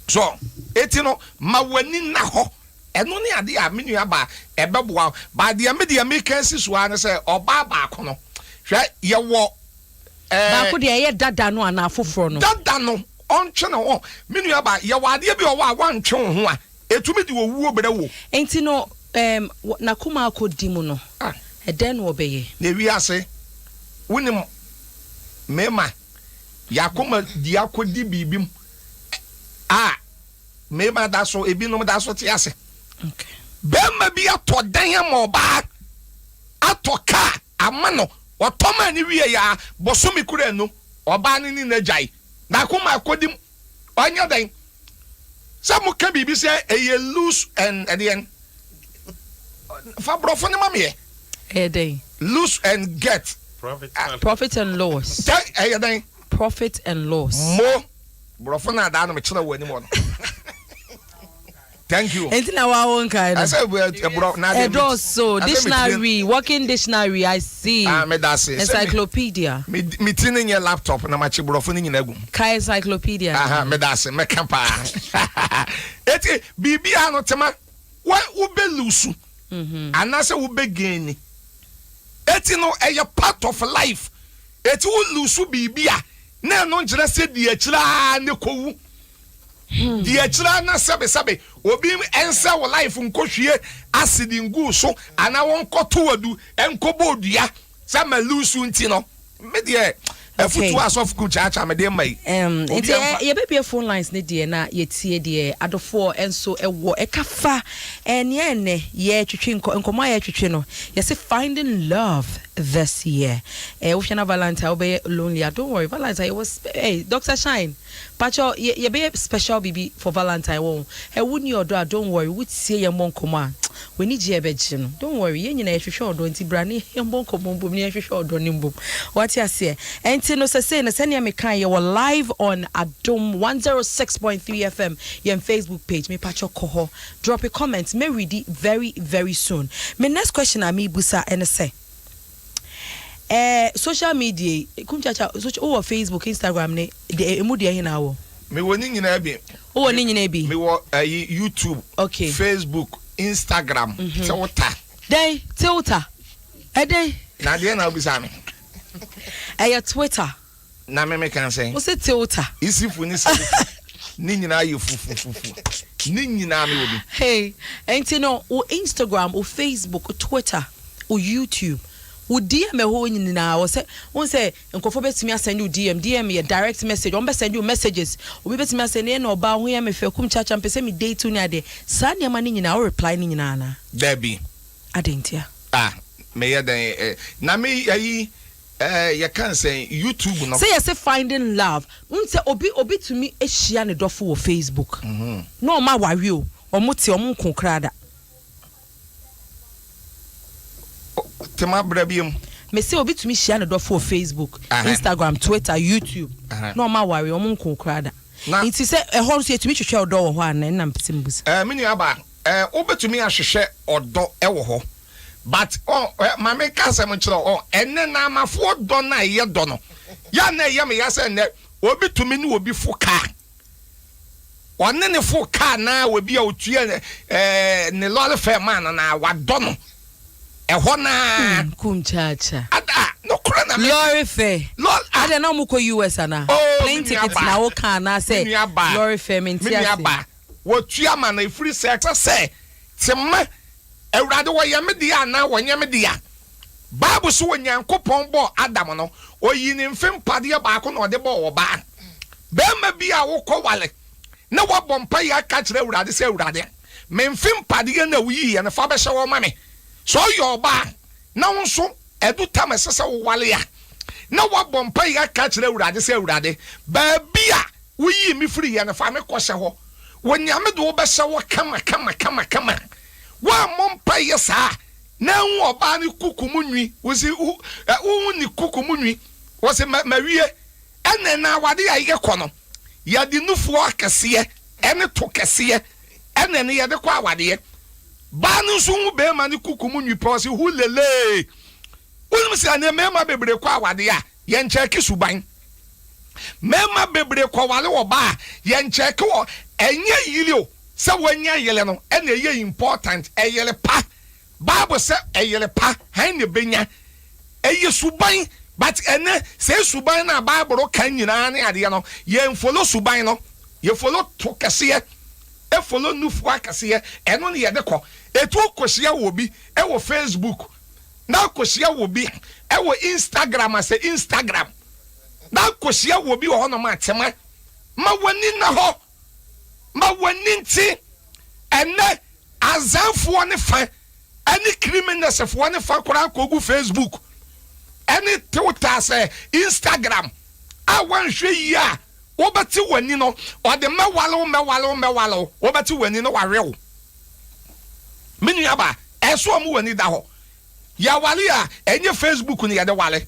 [SPEAKER 5] So etino ma wani na ho eno ne ade a menu aba ebeboa ba de me de make siso an say oba ba ko no hwe ye wo
[SPEAKER 4] ba ko de ye dada no ana afoforo no
[SPEAKER 5] dada no ontwe no ho menu aba ye wo ade bi o wa ntwe ho a etumi de wo wuo bere wo
[SPEAKER 4] enti no na kuma akodi mu no eden wo beye
[SPEAKER 5] na wi ase wonim mema yakoma di akodi bibim mema da so ebinom da so te ase
[SPEAKER 4] okay
[SPEAKER 5] bema bi atodan ama oba atoka amano otoma ni wie ya bosomi kura no oba ni najai na kuma akodim onya dan some can be say a loose and at the end fabro for mama loose and get
[SPEAKER 4] profit and loss profit and loss
[SPEAKER 5] mo brofo na da no me kire wani mo thank you
[SPEAKER 4] enti na wa won kai
[SPEAKER 5] I say bro na
[SPEAKER 4] dey so dictionary working dictionary I see
[SPEAKER 5] me da say
[SPEAKER 4] encyclopedia
[SPEAKER 5] me tin your laptop na ma chi brofo ni nyina gu
[SPEAKER 4] kai encyclopedia
[SPEAKER 5] me da say me kampa eti bibia no tema wa ubelusu anase ubegeni eti no a part of life eti ulusu bibia na no njira se di akira ne kowu di akira na sabe obi ensa wo life nkohwie acid ngu so ana won koto wadu enkobodua sa malusu nti no me de afutu asof ku chacha me de mai
[SPEAKER 4] enti ye be phone lines ne de na ye tie de adofo enso ewo ekafa ene ye twetwe nkomo ye twetwe no ye say finding love this year we shana Valentine be lonely. Don't worry, Valentine was Dr. Shine pacho ye be special baby for Valentine won e wuni odo don't worry we tie ye monkomo we need je be no don't worry ye nyina ye hwehwe odo nti brane ye monkomo mbom ne ye hwehwe odo ni mbom what you say enti no say na sene me kan ye were live on Adom 106.3 FM ye Facebook page me pacho koho drop a comment me read it very very soon. My next question ami busa and say social media kumchacha social Facebook Instagram ne de emu de hin awo
[SPEAKER 5] me woni nyina bi
[SPEAKER 4] woni nyina bi
[SPEAKER 5] me wo YouTube
[SPEAKER 4] okay
[SPEAKER 5] Facebook Instagram Twitter
[SPEAKER 4] dey Twitter dey
[SPEAKER 5] na de na obisa me
[SPEAKER 4] Twitter
[SPEAKER 5] na me kan say
[SPEAKER 4] o say Twitter
[SPEAKER 5] isifu ni se ni nyina ye fufu ni nyina me obi
[SPEAKER 4] hey enti no o Instagram o Facebook o Twitter o YouTube o DM ho nyina wo say won say nkofo betimi asend you DM ye direct message on be send you messages obi betimi asend ye na oba ho ye me fe kum chacha mpese me date ni ade sa ne ma ni nyina o reply ni nyina na
[SPEAKER 5] Debbie
[SPEAKER 4] adentia
[SPEAKER 5] me ye den na me yi you can say YouTube no
[SPEAKER 4] say you say finding love say obi to me ehia ne dofo wo Facebook no ma wari o omote omon konkrada
[SPEAKER 5] tema brabium
[SPEAKER 4] me say obi to me share ne dofo wo Facebook Instagram Twitter YouTube no ma wari omon konkrada nti say ehon so etumi twehwe odo wo ho an na mpese mbusa
[SPEAKER 5] me nua ba obetumi ahwehwe odo ewo ho but mama kasem chiro enne na amafo do na ye do no ya na ye me ya se ne obi tumi ni obi fo ka onne ne fo ka na obi a otue ne lole fe man na wa do no ho na
[SPEAKER 4] kumchacha
[SPEAKER 5] ada no kura na
[SPEAKER 4] lorry fe ada na mo ko US ana plane tickets na wo kan na say lorry fe menti ase
[SPEAKER 5] wo tua ma na free sex say tema Ewrade wo yeme dia na wo nyeme dia Bible so Nyankopon bo Adam no oyi ni mfem pade ba ko na ode bo wo ba be ma bia wo ko wale na wo bompa ya ka kire Ewrade se Ewrade me mfem pade na wo yi ya na fa be hye wo ma me so yo ba na wo so edu tamesese wo wale ya na wo bompa ya ka kire Ewrade se Ewrade ba bia wo yi mi free ya na fa me ko hye ho wo nyame do wo be hye wo kama wa mompa yesa na hu oba ni kukumunwi wosi ni kukumunwi wosi mawie ene na wade ya ye kono ya di nufu akese ene to kese ene ne ye de kwa wade ba nu so hu be ma ni kukumunwi posi hu lele wonu se ane mema bebre kwa wade ya ye ncheki suban mema bebre kwa wale oba ye ncheki wo enye yilio se wanya yele no ene ye important eyele pa Bible say eyele pa han ne benya eye suban but ene se suban na Bible kan nyina ne ade no ye follow suban no ye follow to kase e follow nufu akase eno ne ye de ko etu kosia wo bi e wo Facebook na kosia wo bi e wo Instagram ase Instagram na kosia wo bi wo no ma tema ma wani na ho ma wani nti ene azanfo ne fa any criminals fo ne fa kora kogu Facebook any Twitter say Instagram a wan hwe yi a wo beti wani no o de mewalo wo beti wani no warewo minu aba eso mu wani da ho ya wale a enye Facebook ni ya de wale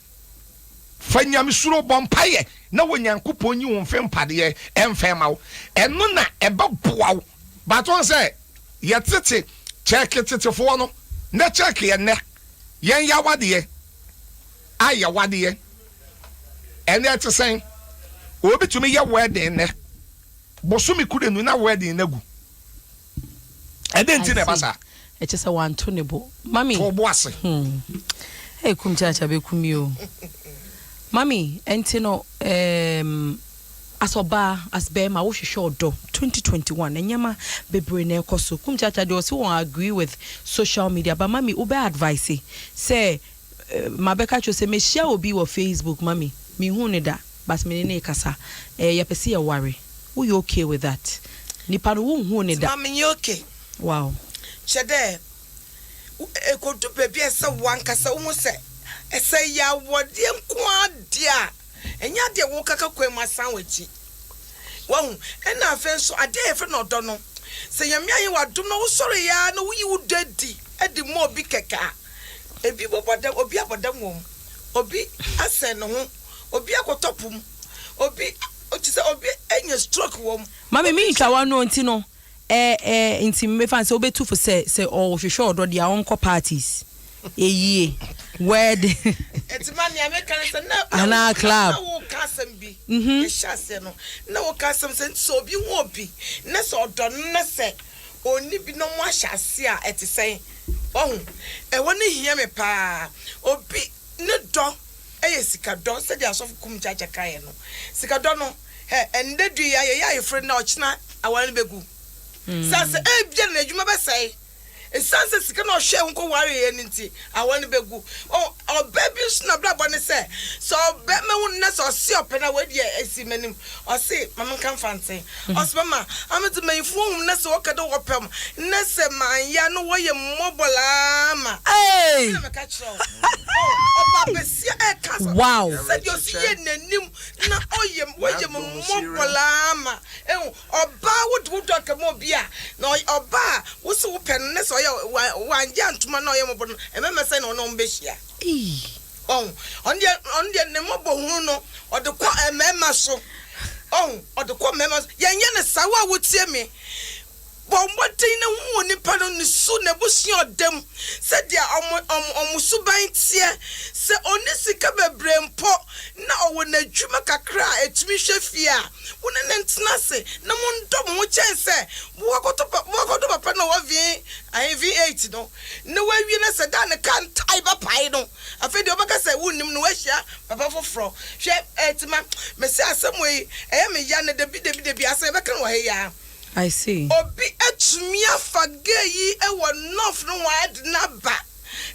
[SPEAKER 5] fanyam suro bompaye na wonyankopon yi won fempade emfe mawo eno na eba boawo baton say yetete check tete fo no na check ye ne yen ya wade ye aya wade ye ene ete sen obi tumi ye wedding ne bosumi kudenu na wedding nagu edenti ne basa
[SPEAKER 4] eche se wanto ne bo mami
[SPEAKER 5] to bo ase
[SPEAKER 4] hey kum chacha be kumio mami enti no asoba asbema wo hwehwe odo 2021 enyama bebre na ekoso kum chacha de osi won agree with social media but mami ube advice say mabeka cho say me share obi wo Facebook mami mi hu ne da bas me ne kasa ye pese ye worry wo you okay with that nipa no wo hu ne da
[SPEAKER 6] mami you okay
[SPEAKER 4] wow
[SPEAKER 6] chede ko du baby ese wankasa wo se ese ya wode nko adia enya de wo kaka kwema sanwachi wo ena afen so ade efe no do no se yamia ye wadom no wo sori ya no wo yi wo dadi edi mo obi keka ebi bobodam obi abodam wo obi asen no ho obi akotopum obi otise obi enya stroke wo
[SPEAKER 4] mami mi twa wa no nti no inti me fan se obetu for say o hwehwe odo dia onko parties eyie word
[SPEAKER 6] etimani ameka se na
[SPEAKER 4] ana club
[SPEAKER 6] na wo kasem bi e shase no na wo kasem se so obi hu obi na se odo na se oni bi no mo ahase a etisen ohun e woni hia me pa obi ne do eye sika do se dia so kum chacha kae no sika do no ende du ya ye free na ochina awale begu sase bia na adwuma be sei esanse sika na ohwe nko ware ye nti awale begu o baby na bla bone se so be me hu na so si opena wadi esi manim o se mama kan fanten o se mama amete mayfu hu na se wakada wopem na se man ya no wo ye mobola ma
[SPEAKER 4] hey
[SPEAKER 6] na ka chiro o ba besia e kasa
[SPEAKER 4] wow
[SPEAKER 6] se yo si ye nanim na oye wo ye mobola ma oba wo do ka mo bia na oba wo se wo pen na so wanja ntuma na oye mobono ememe se no mbehia on dia ne mobo hu no odekọ emema so odekọ emema yenye ne sawa wotie me bombotin ne hu ni pa no ne su ne busi odem se dia omusuban tie se onisika bebrempo na owo na dwuma kakra etumi hwefia wona ne ntena se na mo ndom mo chense buwakoto papa na wavi IV8 no ne wawie na se da ne kan tai ba pai no afedi obaka se wunim no wahia papa foforo hwe etima me se asemwe me ya ne debi ase be kan wo he ya
[SPEAKER 4] I see
[SPEAKER 6] obi etumi afage yi ewo nof no wa edna ba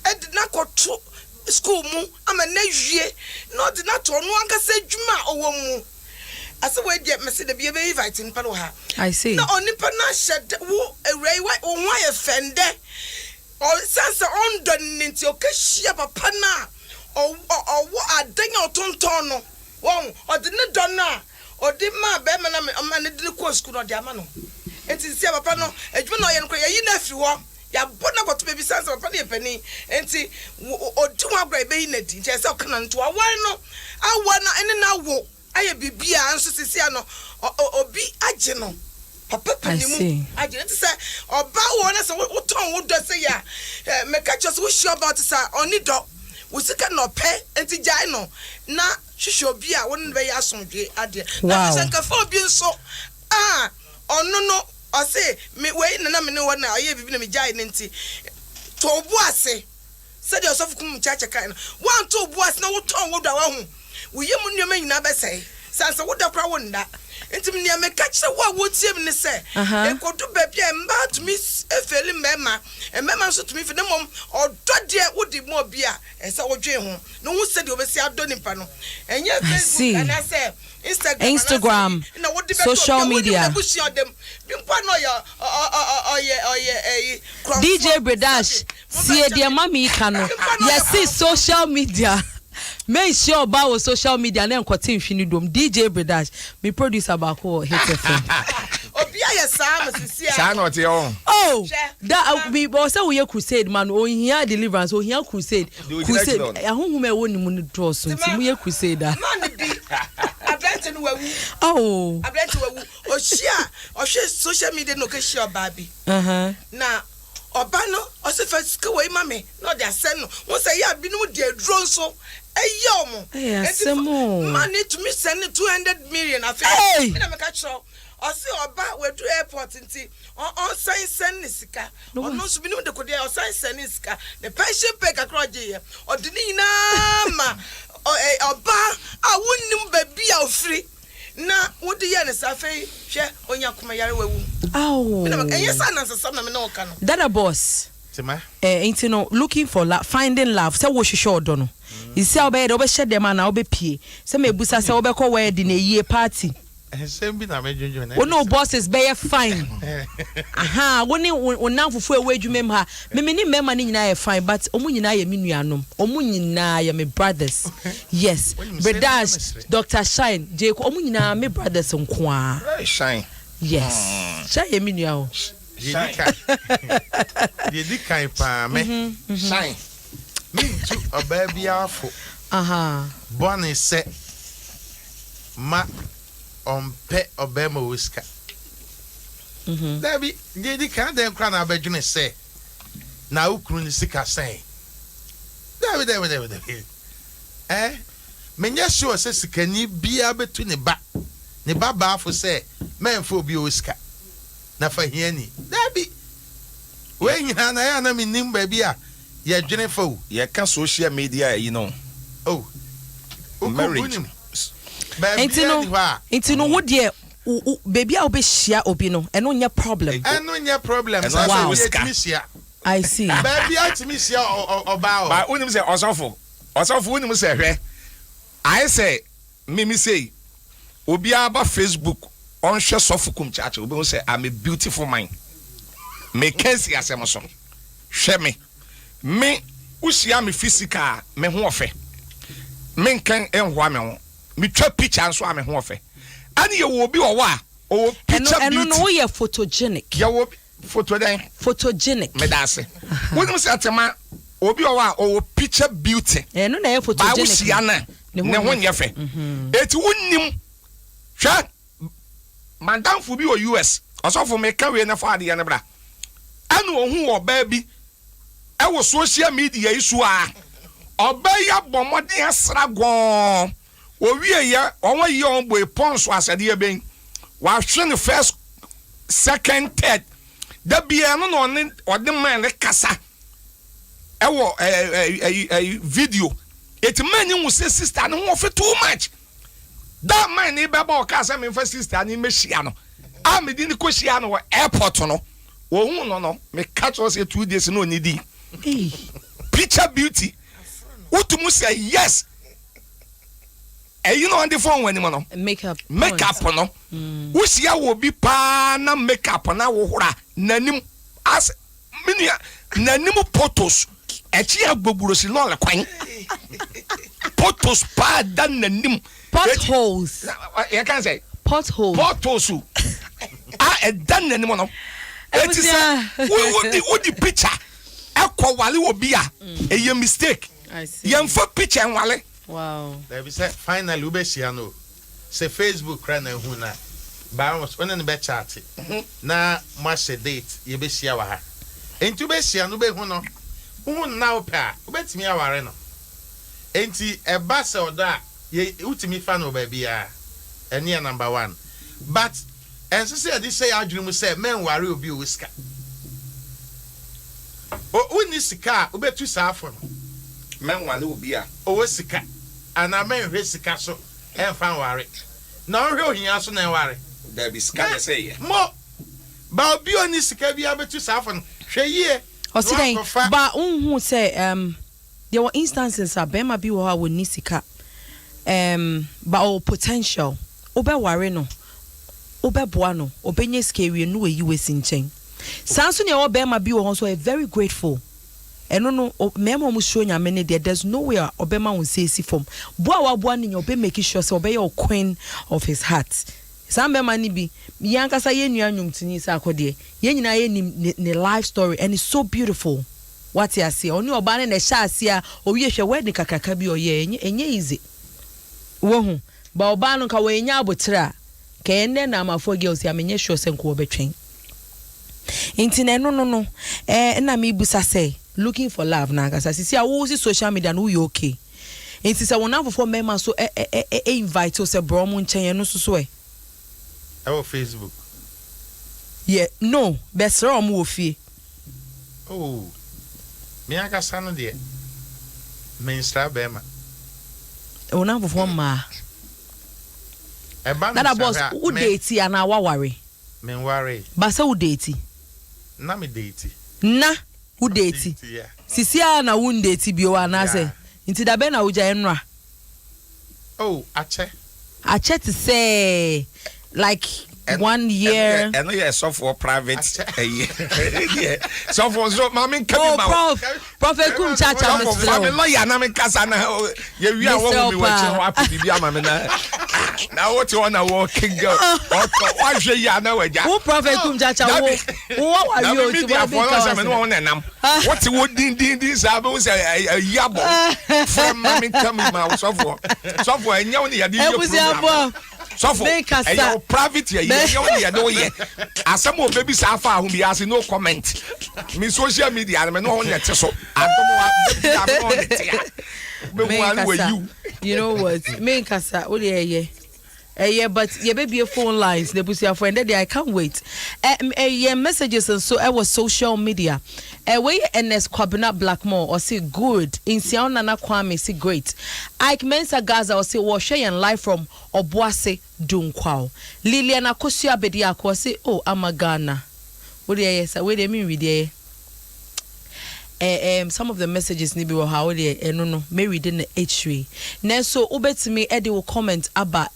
[SPEAKER 6] edna koto school mu ama na wie no de na to no anka se dwuma owo mu ase we de me se de be invite npa no ha
[SPEAKER 4] I see
[SPEAKER 6] na onipa na hye wo ewrai wa wo ya fende o sense on don nti o ka hia papa na o adanya otonton no won o de ne don na o de ma be me na me ne de ko school no de ama no enti sia papa no adwuma no ye no ye na afi ho ya bona goto baby sense papa ne pani enti o di wa bra be yi na di nti se o kana nto awan no awana ene na wo aye bibia anso sisia no obi age no papa panimu age nti se oba wo na se wo ton wo do se ya make just we sure about say oni do wo sika no pe enti jai no na hwehwe obi a won be ya asomdwe ade na se nka fa obi nso ono no o se me we na me ne wona aye bibi na me jai nti to obu ase se de osofu kum chacha kan no wan to obu ase na wo ton wo do wa hu wo yem nnuama nyina be sei Sansa would have crowned that. Into me, I may catch the one would see me say, and go to baby and bad to miss a failing memma, and memma to me for the mom, or dear would be more beer, and so would dream. No one said you will see our donning panel. And yet,
[SPEAKER 4] see,
[SPEAKER 6] and I say,
[SPEAKER 4] Instagram, social media. DJ Bredash, see dear mommy cano. Yes, see social media. Make sure about social media and then continue finidom. DJ Bredash, me producer about who hit FM. Oh, that we also we crusade man. Oh, here deliverance. Oh, here crusade. Crusade. I who me won money draw so. We crusade. Oh,
[SPEAKER 6] I bet you. Oh, share social media no ke share baby. Now. Obano also first go away mammy not their son once I have been with their drone so a yomo money to me send 200 million I feel I catch so or see oba we do airport inti on sign send nisika or no so be no de ko there or sign send nisika the pension pay kakro je or the ma oba a wonnim baby a free na what the year safe share onya kuma yare wewu
[SPEAKER 4] that a boss ain't no looking for love finding love say what you sure don't know you see how bad over shed them and I'll be pay say me busa say obe ko wedding a year party oh no boss is be fine aha woni wona fufu ewe adwuma ha me ni mema ni nyina fine but omu nyina ye me nuanom omu nyina ye me brothers yes Bredash Dr. Shine Jeko omu nyina me brothers nkoa
[SPEAKER 5] Shine
[SPEAKER 4] yes Shine ye me nua o
[SPEAKER 2] ye di kai pa me
[SPEAKER 5] Shine
[SPEAKER 2] me tu obabia afo bonne se ma ompe obema wiska dabi di kan den kra na abadwene se na ukru ni sika sen dabi menya sure se sika ni bia betu ne ba ba fo se menfo bi wiska na fa hiani dabi we nyina na ya na minim ba bia ye dwene fo
[SPEAKER 5] ye ka social media you know marriage
[SPEAKER 4] Into no would dear baby I'll be share obino and no nya problem.
[SPEAKER 2] Wow.
[SPEAKER 4] I see.
[SPEAKER 2] Baby I to me share or bow.
[SPEAKER 5] But unim say osofo unim say hwe. I say me say obi aba Facebook on share sofukum church obi say I'm a beautiful man. Me kensi asem so. Hwe me usia me physical me ho ofe. Me nkan enhoa me ho. Me twa picture so am ho ofe ani ye wo bi wo a o picture
[SPEAKER 4] and no we are photogenic
[SPEAKER 5] ye wo photo den
[SPEAKER 4] photogenic
[SPEAKER 5] me da se wonu se atema obi wo a o picture beauty
[SPEAKER 4] no na ye photogenic
[SPEAKER 5] ba wo sia na ne ho nye fe eti wonnim hwa madam fu bi o US osofo me ka we na fa ade ne bra anu ohun oba bi e wo social media isu a oba ya bomode asra gon owie ya onwa yi on boy ponso asade ben wa hwe ne first second third da bia no no ne ode man ne kasa ewo video it man you say sister no for too much that man ne be ba o kasa me fa sister ne mehia no a me di ne ko hia no airport no wo hu no me catch us 2 days no ni di picture beauty utumu say yes. You know on the phone when you know
[SPEAKER 4] makeup
[SPEAKER 5] no usia wo bi pa na makeup na wo hora nanim as minia nanim photos echi agboguro si lo le kwan photos pa dan nanim
[SPEAKER 4] potholes
[SPEAKER 5] you can say
[SPEAKER 4] potholes
[SPEAKER 5] dan nanim no it is wo the picture akwale obi a e mistake
[SPEAKER 4] I see
[SPEAKER 5] yemfa picture nwale.
[SPEAKER 4] Wow.
[SPEAKER 2] There be say finally we be no. Say Facebook kra na hu na. Ba was when be chat. Na mo say date ye be share wa ha. Enti be share no be hu no. Hu na o pa. We betimi aware no. Enti e ba say oda ye utimi fa no ba bia. Ene ya number 1. But and so say this say adwunu say men ware obi o sika. O uni sika o betu sa afo no. Men wale obi a o sika ana men hwe sika so en fan ware na ohwe ohia so na enware
[SPEAKER 5] There be scan say
[SPEAKER 2] mo ba obi oni sika bi abetu safo no hwe yie
[SPEAKER 4] Osiden ba unhu say there were instances abema bi wo ha woni sika ba o potential obeware no obeboa no obenye sika no we yiwesi nchen sanso ne obema bi wo ho so very grateful eno no memo mu show nyame ne there's nowhere obema won say si form boa wa boa ne obe make sure say obe your queen of his heart Sambe mani bi yankasa ye nua nwumtini sa akode ye nyina ye ne life story and it's so beautiful what you see oni oba ne na sha ase a owie hwe wedding kakaka bi oye enye easy wo hu ba oba no ka we nya abotira ka enne na amafo girls ya menye sure se nko obetwen intine no na me busa say looking for love na kasa sisi a wo si social media no you okay intise wona for mema so invite us bro mu nchen no so
[SPEAKER 2] oh Facebook
[SPEAKER 4] yeah no best rom wo fie
[SPEAKER 2] oh me aka sano de me instra bema
[SPEAKER 4] wona for ma
[SPEAKER 2] eba
[SPEAKER 4] na boss who date ana waware
[SPEAKER 2] me worry
[SPEAKER 4] ba say who date
[SPEAKER 2] na me date
[SPEAKER 4] na who date sisi a na who date bi o ana say nti da be na wo ja enra
[SPEAKER 2] oh ache
[SPEAKER 4] to say like 1 year
[SPEAKER 5] and yeah so for private yeah so for so mama come
[SPEAKER 4] out prophet kum chacha
[SPEAKER 5] me lawyer na me kasa na ye wi a wo mi wachi wa pidi ama me na what you wanna walking girl wa hwe ya na waja
[SPEAKER 4] who prophet kum chacha wo wa wi o ti wa be ka
[SPEAKER 5] me no na nam what you din sa be say yabo from mama come ma so for enya wo ya di program so for your private here you know here asem o baby sa fa ho bi as no comment me social media me no net so Adom wa
[SPEAKER 4] you know what me kasa o de but ye baby phone lines the busia for and I can't wait messages and so I was social media we NS Kwabena Blackmore or say good in Sion Nana Kwame say great Ike Mensa Gaza or say was sharing live from Obuase Dunkwao Liliana Kosia Bediako say oh Amagana what do you say wait a minute with some of the messages nibi wo how dey no Mary did the H3 now so ubetimi Eddie will comment about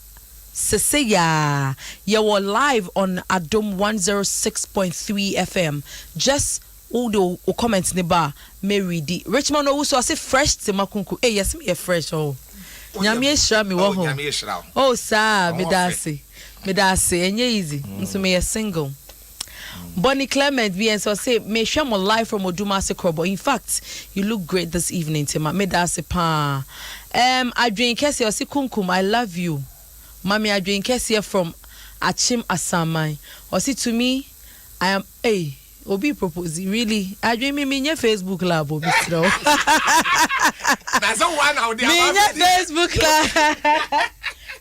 [SPEAKER 4] Seseya, you were live on Adom 106.3 FM. Just all the comments in the bar, Mary D. Richmond also say fresh to Makunku. Hey, yes, me a fresh. Oh, Nyame shra me wo ho. Oh, sir, me dasi, and easy. So me a single. Bonnie Clement bien so say me share my live from Odumase Krobo. In fact, you look great this evening, Tima. Me dasi pa. I drink kesi o si kunkum. I love you. Mami, I drink here from Achim Asamai. Or see to me, I am Obi proposing really. I drink me in your Facebook lab, Obi. That's
[SPEAKER 5] a one out there.
[SPEAKER 4] Me in your Facebook lab.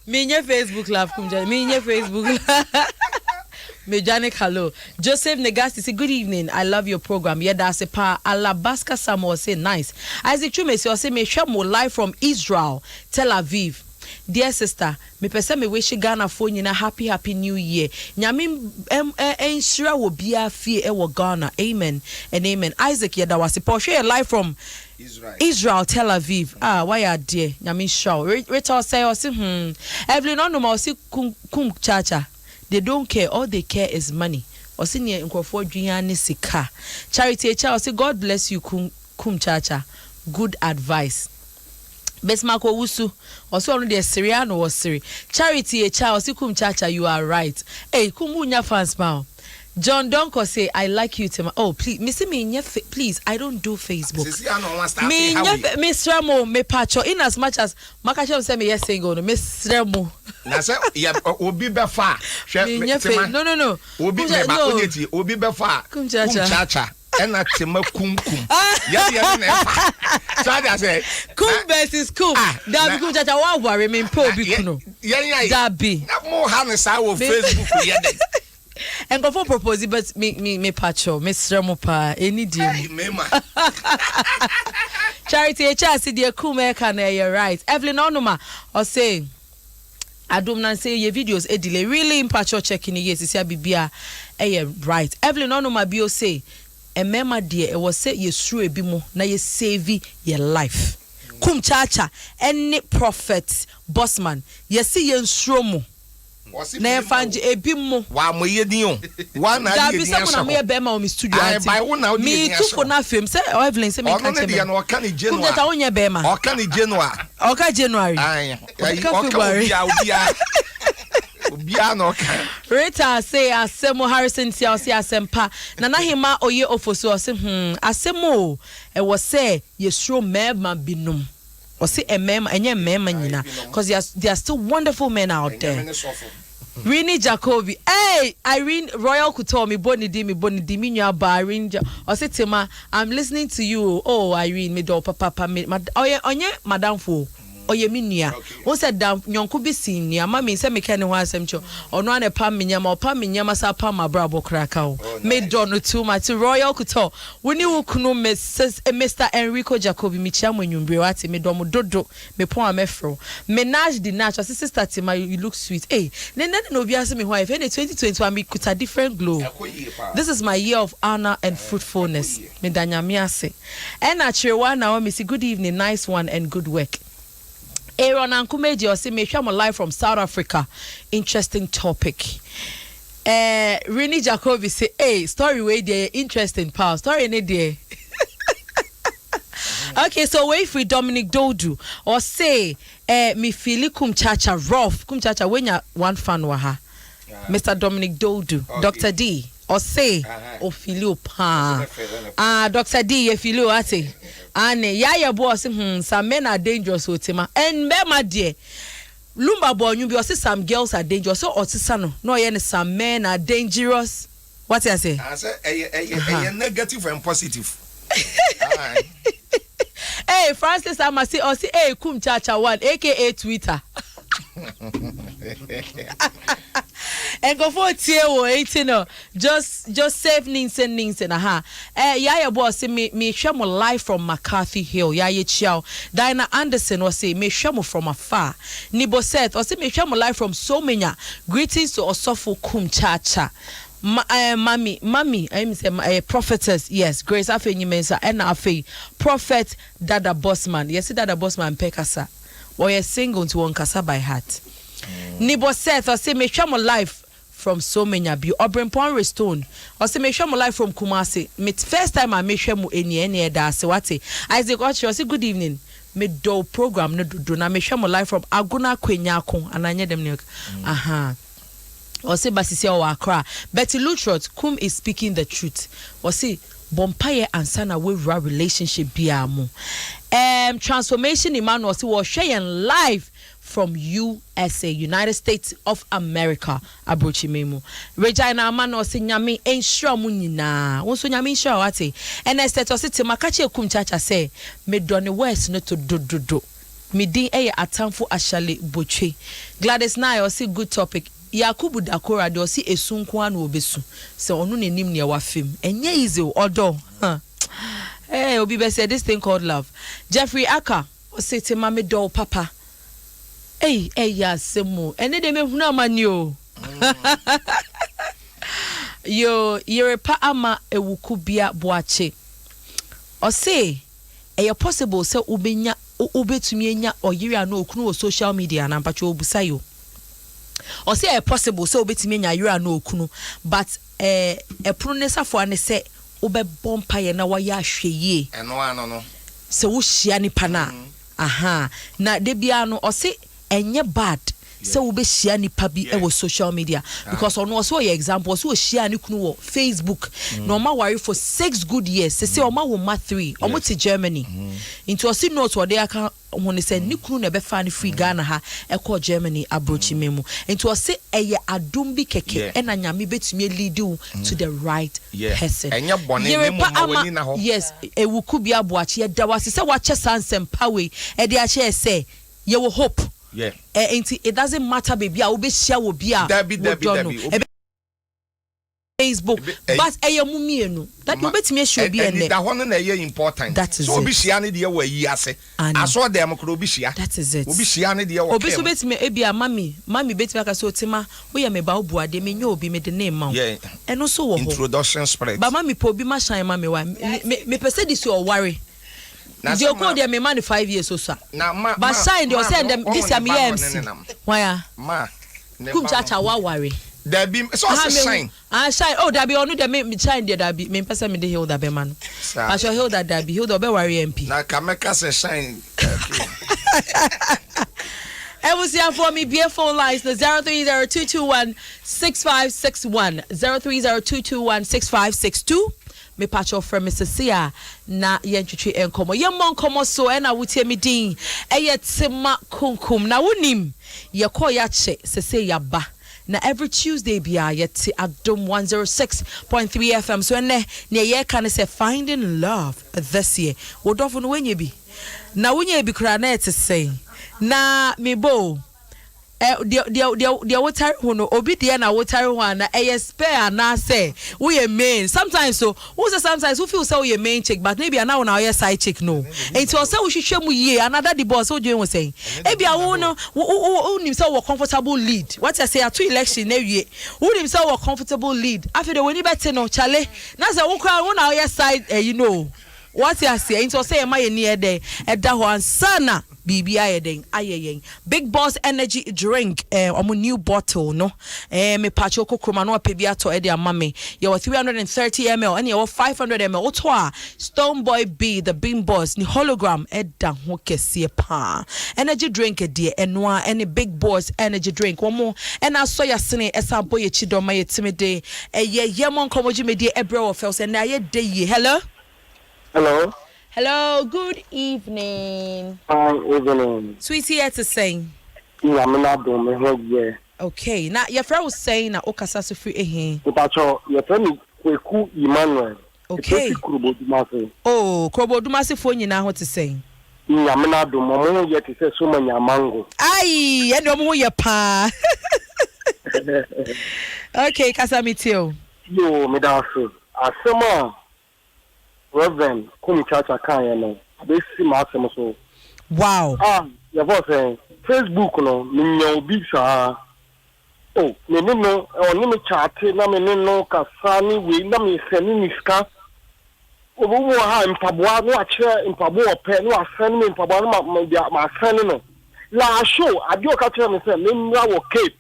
[SPEAKER 4] Me in your Facebook lab. Me in your Facebook lab. Me Janek hello. Joseph Negasti say good evening. I love your program. Yeah, that's a pa. Alabaska Samuel say nice. Isaac Chume say me share more live from Israel, Tel Aviv. Dear sister, me pese me wish Ghana for nyina happy new year. Nyame enshira wo bia fie e wo Ghana. Amen and amen. Isaac yeda wase Porsche live from Israel Tel Aviv. Why are dear? Nyame show. Rita say Evelyn onuma say kum chacha. They don't care. All they care is money. Osi ne nkofo dwuan ne sika. Charity Echa say God bless you kum chacha. Good advice. Besmako Wusu, also on the Syrian or Siri. Charity a child, Sikum Chacha, you are right. Hey, Kumunya fans now. John Donko say, I like you, Tema. Oh, please, Missy me, please, I don't do Facebook. Me, Miss Ramo, me pacho, in as much as Makasham say me, yes, saying, go to Miss Ramo.
[SPEAKER 5] Obi Befa.
[SPEAKER 4] No.
[SPEAKER 5] Obi Befa. Kum Chacha. And at Tima Kum. So I say,
[SPEAKER 4] Kum versus Kum. That be Kum Chacha. Why worry me? Probably Kuno. That be.
[SPEAKER 5] More harness I will Facebook.
[SPEAKER 4] And go for proposal, but me pacho, Miss Ramopa, any deal. Charity, HRC, dear Kum, you're right. Evelyn Onuma, or say, Adom nan say your videos delay really impartial checking yes is bibia right. Evelyn ono ma bio say e mema de e was say ye suru ebi mo na ye save your life. Kum chacha any prophet bossman ye see ye nsuro mo na fanje ebi mo
[SPEAKER 5] wa mo ye din o wa na ye din
[SPEAKER 4] so na me be ma o mi studio me tu for na film say Evelyn say me
[SPEAKER 5] can tell me o kan January
[SPEAKER 4] kum chacha wonye be ma
[SPEAKER 5] o kan January
[SPEAKER 4] o ka January
[SPEAKER 5] February Obia no kan
[SPEAKER 4] Rita say asemo Harrison tia say asempa na na hima oye ofoso o say asemo e wo say yesuro mema binum o say mema enye mema nyina cuz there are still wonderful men out there. Rini Jacobi, hey, Irene Royal Kutomi, Bonnie Dimi, your bar, or say Tima, I'm listening to you. Oh, Irene, me do papa, me, onye, madam fo. Oye minia won said down nyonko bi sinia mama say me kan ho asem cho ono ane pam nyama sa pam abrabo kraka o me do no too much Royal Kuto woni wo kunu Mr Enrico Jacobi mi chia mo nwumbre wati me do mo dodo me pon amefro menage the natural sister Tima you look sweet hey then no bi ase me ho if any 2021 me kuta different glow. This is my year of honor and fruitfulness me danya me ase and actually now me say good evening nice one and good work. Aaron Ankumeji or say me share my live from South Africa. Interesting topic. Rini Jacobi say, hey, story way there, interesting power. Story any day. Okay, so wait for Dominic Dodu or say me feel kumchacha rough. Kumchacha when you one fan waha. Mr. Dominic Dodu, okay. Dr. D. Or say, o filio pa. Dr. D, ye filio ate. Ane, ya boss, some men are dangerous, Otima. And Bema dear, Lumba boy, you be some girls are dangerous. So, Otisano, no, yen some men are dangerous. What I say? I say, a
[SPEAKER 5] negative and positive.
[SPEAKER 4] Hey, Francis, I must say, or say, hey, Kum Chacha one, aka Twitter. And go for Tio, 18 just save Nins and aha. Ya boss me shamo live from McCarthy Hill. Ya chiao. Diana Anderson was say me shamo from afar. Nibo said or say me shamo live from so many. Greetings to Osofo Kum Chacha. Mommy, I say prophetess, yes, Grace Afe Nyimensa and Afe Prophet Dada Bossman. Yes, Dada Bossman Pekasa. Or a single to one kasa by heart. Nibo said or say me shamo live from so many abi Obrempon Restone or say me shamo live from Kumasi. Me first time I me shamo any da se wate. Isaac Ocho say good evening. Me do program no do na me shamo live from Aguna Kwenyako ananye dem ne. Aha. Or say basisi o Accra. Betty Lutrot Kum is speaking the truth. Or say Bompaye and Sana we relationship biamu. Transformation Emmanuel say was sharing live from USA, United States of America. Abrochi memo. Regina Amano say nyame ensure mu nyina. Won so nyame ensure wate. And I said to say makache Kum Chacha say me done west no to do. Me din atamfo ashale boche. Gladys na say good topic. Yakubu Dakora de osi esunko an obesu. Se onu nenim ne wafem. Enye easy odo. Hey, obi be say this thing called love. Jeffrey Aka o say te mame do papa. Hey, ya semo. Ene de me hunu amani o. Yo, yerepa ama ewukubia boache. O say, e possible say ubenya ubetumi enya oyiri ano okunu o social media na mpacho obusa yo. Or say a possible so betimi nya yura no okunu but a pronesa for ane say obe bompaye na waya hweye
[SPEAKER 5] eno ano no
[SPEAKER 4] se wo hia ni pana aha na de bia no o say enye bad so we be share nipa bi e wo social media because ono also your example so share ni kunu wo Facebook no ma worry for 6 good years say o ma wo ma 3 o mo to Germany into o see note wo dey aka won say ni kunu na be fa ni free Ghana ha e ko Germany abrochi memu into o say eye adom bi keke e na nyame betumi lead you to the right person
[SPEAKER 5] enye bone ni mo ma wani na ho
[SPEAKER 4] yes e wuku bi aboache e da wase say wa che sansem power e dey a che say ye wo hope.
[SPEAKER 5] Yeah.
[SPEAKER 4] It doesn't matter, baby. I will be share with you.
[SPEAKER 5] Debbie.
[SPEAKER 4] Facebook but eye mu mienu that you bet me show be ene
[SPEAKER 5] that one na important so obi hia ne de we yi ase aso dem kro obi hia
[SPEAKER 4] that is it
[SPEAKER 5] obi hia ne de we
[SPEAKER 4] obi so bet me ebia mami bet me aka so otima wo ye me ba obu ade me nyo obi me de name ma eno so wo
[SPEAKER 5] introduction spread
[SPEAKER 4] ba mami po obi ma shine mami wa me pese this your worry you go there me man 5 years so sir but shine they say them this year me MC why
[SPEAKER 5] ma
[SPEAKER 4] kum chacha wa worry
[SPEAKER 5] there be so shine
[SPEAKER 4] shine oh there be onu there me shine there be me pese me de heal that be man I shall heal that there be heal the be worry MP
[SPEAKER 5] na kameka say shine
[SPEAKER 4] Ebusia for me be phone lines the 0302216561 0302216562 me patch off from Mr. Sia na yentwetwe enkomo yemmo nkomo so e na wutie me din eyetima kunkum na wonim yekoya che sese yaba na every Tuesday bia yeti Adom 106.3 FM so ene ne ye kan say finding love this year wodofo no wenye bi na wonye bi kra na etese na me bo dia wotare ho no obi dia na wotare ho na spare na say we main sometimes so who say sometimes who feel say we main chick but maybe na we side chick no enti o say we hwehwe mu ye another the boss what you want say e bia wo no who nim say we comfortable lead what I say to election na wie who nim say we comfortable lead after the when better no chale na say wo kra wo na side you know what I say enti o say ma ye near there e da ho ansana BBI eden ayeyen Big Boss energy drink omo new bottle no me pacho kokroma no apebia to e de amame you 330 ml and you 500 ml oto a Stone Boy B the Bean Boss ni hologram eda ho kese pa energy drink de enoa any Big Boss energy drink omo and aso ya sene esa boy chidoma yetimede yemon komoji me de ebre of else and aye de ye
[SPEAKER 7] Hello.
[SPEAKER 4] Hello, good evening.
[SPEAKER 7] Evening.
[SPEAKER 4] Sweetie, here to say.
[SPEAKER 7] Yeah, I'm not doing it.
[SPEAKER 4] Okay, now your friend was saying that Okasa so free eh.
[SPEAKER 7] Pacho, your friend Kweku Emmanuel.
[SPEAKER 4] Okay. Oh, Krobo Dumasi phone you now what to say.
[SPEAKER 7] Yeah, I'm not doing mo yet to say so many mango.
[SPEAKER 4] Aye, and no ya pa. Okay, Kasamitio.
[SPEAKER 7] Yo, me da so. Asema Reverend, come church no. They see my so.
[SPEAKER 4] Wow.
[SPEAKER 7] Your boss saying Facebook no, me big sa. Oh, me no, on me chat na me no kasani we na me send me ska. Obo ha mpaboa no akyere mpaboa pe no asan me mpaboa no ma asan no. La show adio ka kyere me say me nra wo cape.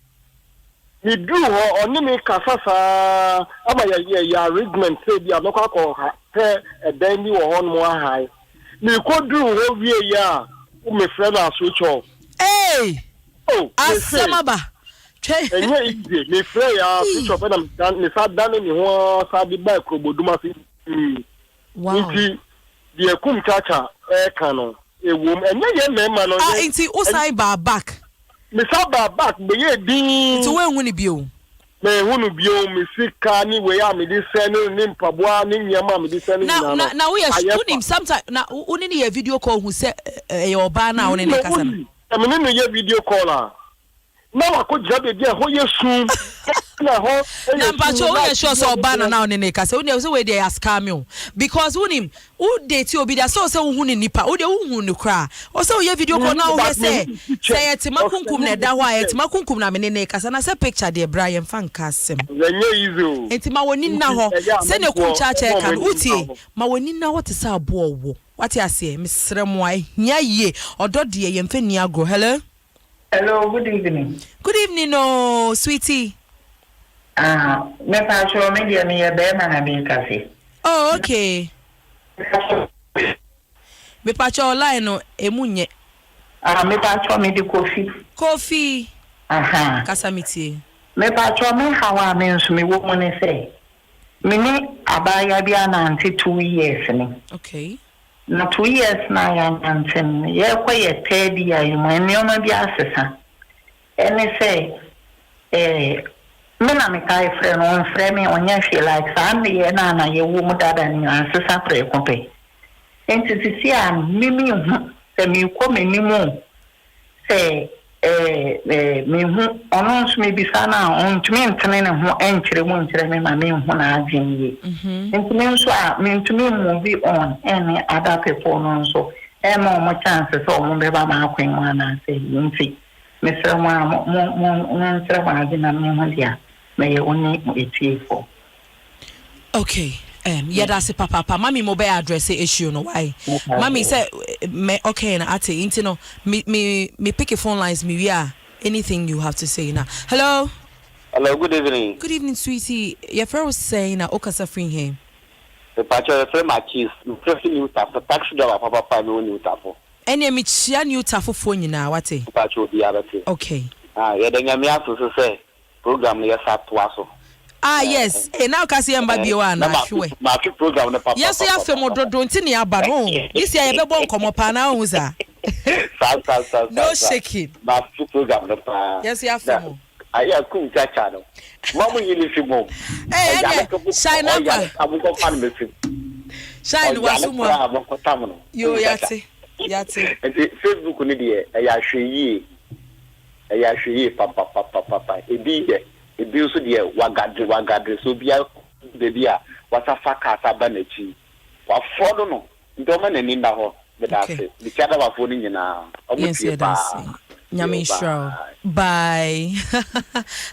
[SPEAKER 7] Me do ho oni me kasasa ama ya arrangement say bi anokwa ko pe eden ni wo hon mo ahai me ko do ho wie ya o me friend na switch off
[SPEAKER 4] hey
[SPEAKER 7] oh
[SPEAKER 4] asamaba
[SPEAKER 7] enye ide me friend ya switch off na me sa dan ni ho sa bi ba kroboduma fi
[SPEAKER 4] wow
[SPEAKER 7] nti die kum chacha kan no ewom enye ye me ma no
[SPEAKER 4] nti usai ba back
[SPEAKER 7] me sa ba back be ye din
[SPEAKER 4] nti we hu ni bio
[SPEAKER 7] me hunu bio me sika ni we ya me di senu ni mpaboa ni nyama me di senu
[SPEAKER 4] na we are sometimes na uni ni a video call who say e oba na uni ni kasa na
[SPEAKER 7] me ni ye video call la na wa ko jabe dia ho yesu na ho
[SPEAKER 4] na mpacho we sure so oba na uni ni kasa uni say we dey scam you because uni who date obi da so say hu ni nipa wo dey hu ni kra o say we video call na we say yetima kunkum na da ho yetima kunkum na me ni kasa na say picture dey Brian fan kasem
[SPEAKER 7] yenye izo
[SPEAKER 4] entima woni na ho say ne kum cha kan utie ma woni na what say abo wo what you say misrem wai nya ye odo de ye mfa ni agro hello
[SPEAKER 8] good evening.
[SPEAKER 4] Good evening, no, sweetie.
[SPEAKER 8] Me pacho me dia me be na be cafe.
[SPEAKER 4] Oh, okay. Me pacho line no emunye.
[SPEAKER 8] Me pacho me di coffee.
[SPEAKER 4] Coffee.
[SPEAKER 8] Aha.
[SPEAKER 4] Kasamiti.
[SPEAKER 8] Me pacho me hawa me nso me wo mo ne say. Me ni abaya bia na anti 2 years ni.
[SPEAKER 4] Okay.
[SPEAKER 8] Na 2 years na ya anten ye kwa ye tedi ya yuma enioma bi asesa ene say me na me kai friend on friend me onya feel like sam ye na ye wo mu dada ni asesa pre kompe enti sisi a mimi hu se mi ko me ni mu say me who honors me be sana on to me and who entry one to me, my name when I dream ye. And to me, so mean to me, movie on any other people on so. And more chances or remember my queen one and say, you see, Mr. One, may only it for.
[SPEAKER 4] Okay. Yeah, that's a papa. Mommy mobile address issue no why. Mommy said me okay na ate into no me pick a phone lines me yeah. Anything you have to say now. Hello?
[SPEAKER 9] Hello, good evening.
[SPEAKER 4] Good evening, sweetie. Your friend was saying na okasa free here.
[SPEAKER 9] The patcher friend my cheese, new tapo, taxi driver papa no new tapo.
[SPEAKER 4] Any me chia new tapo phone now what eh?
[SPEAKER 9] Patcher the other thing.
[SPEAKER 4] Okay.
[SPEAKER 9] Yeah, then you have to say program yes at twaso.
[SPEAKER 4] Yes. Now kasi amba biwa na hwe.
[SPEAKER 9] Ma program na papa.
[SPEAKER 4] Yes, you have femo do ntini aba no. This year you be bon komo pa na hu za. No shaking.
[SPEAKER 9] Ma program na pa.
[SPEAKER 4] Yes, you have femo.
[SPEAKER 9] Aya kum chacha no. Mamu yili fi mom.
[SPEAKER 4] Shine up.
[SPEAKER 9] Abuko fan me fi.
[SPEAKER 4] Shine wasumo. Yo yate.
[SPEAKER 9] Facebook ni de ya hwe papa. Ebi so de wagadre so bia baby a wasafa kasa banachi. Wa fodo no. Ndoma na ni nda ho. Bedase. Bi chada wa fo ni nyina.
[SPEAKER 4] Yes, Nyami Shrow. Bye.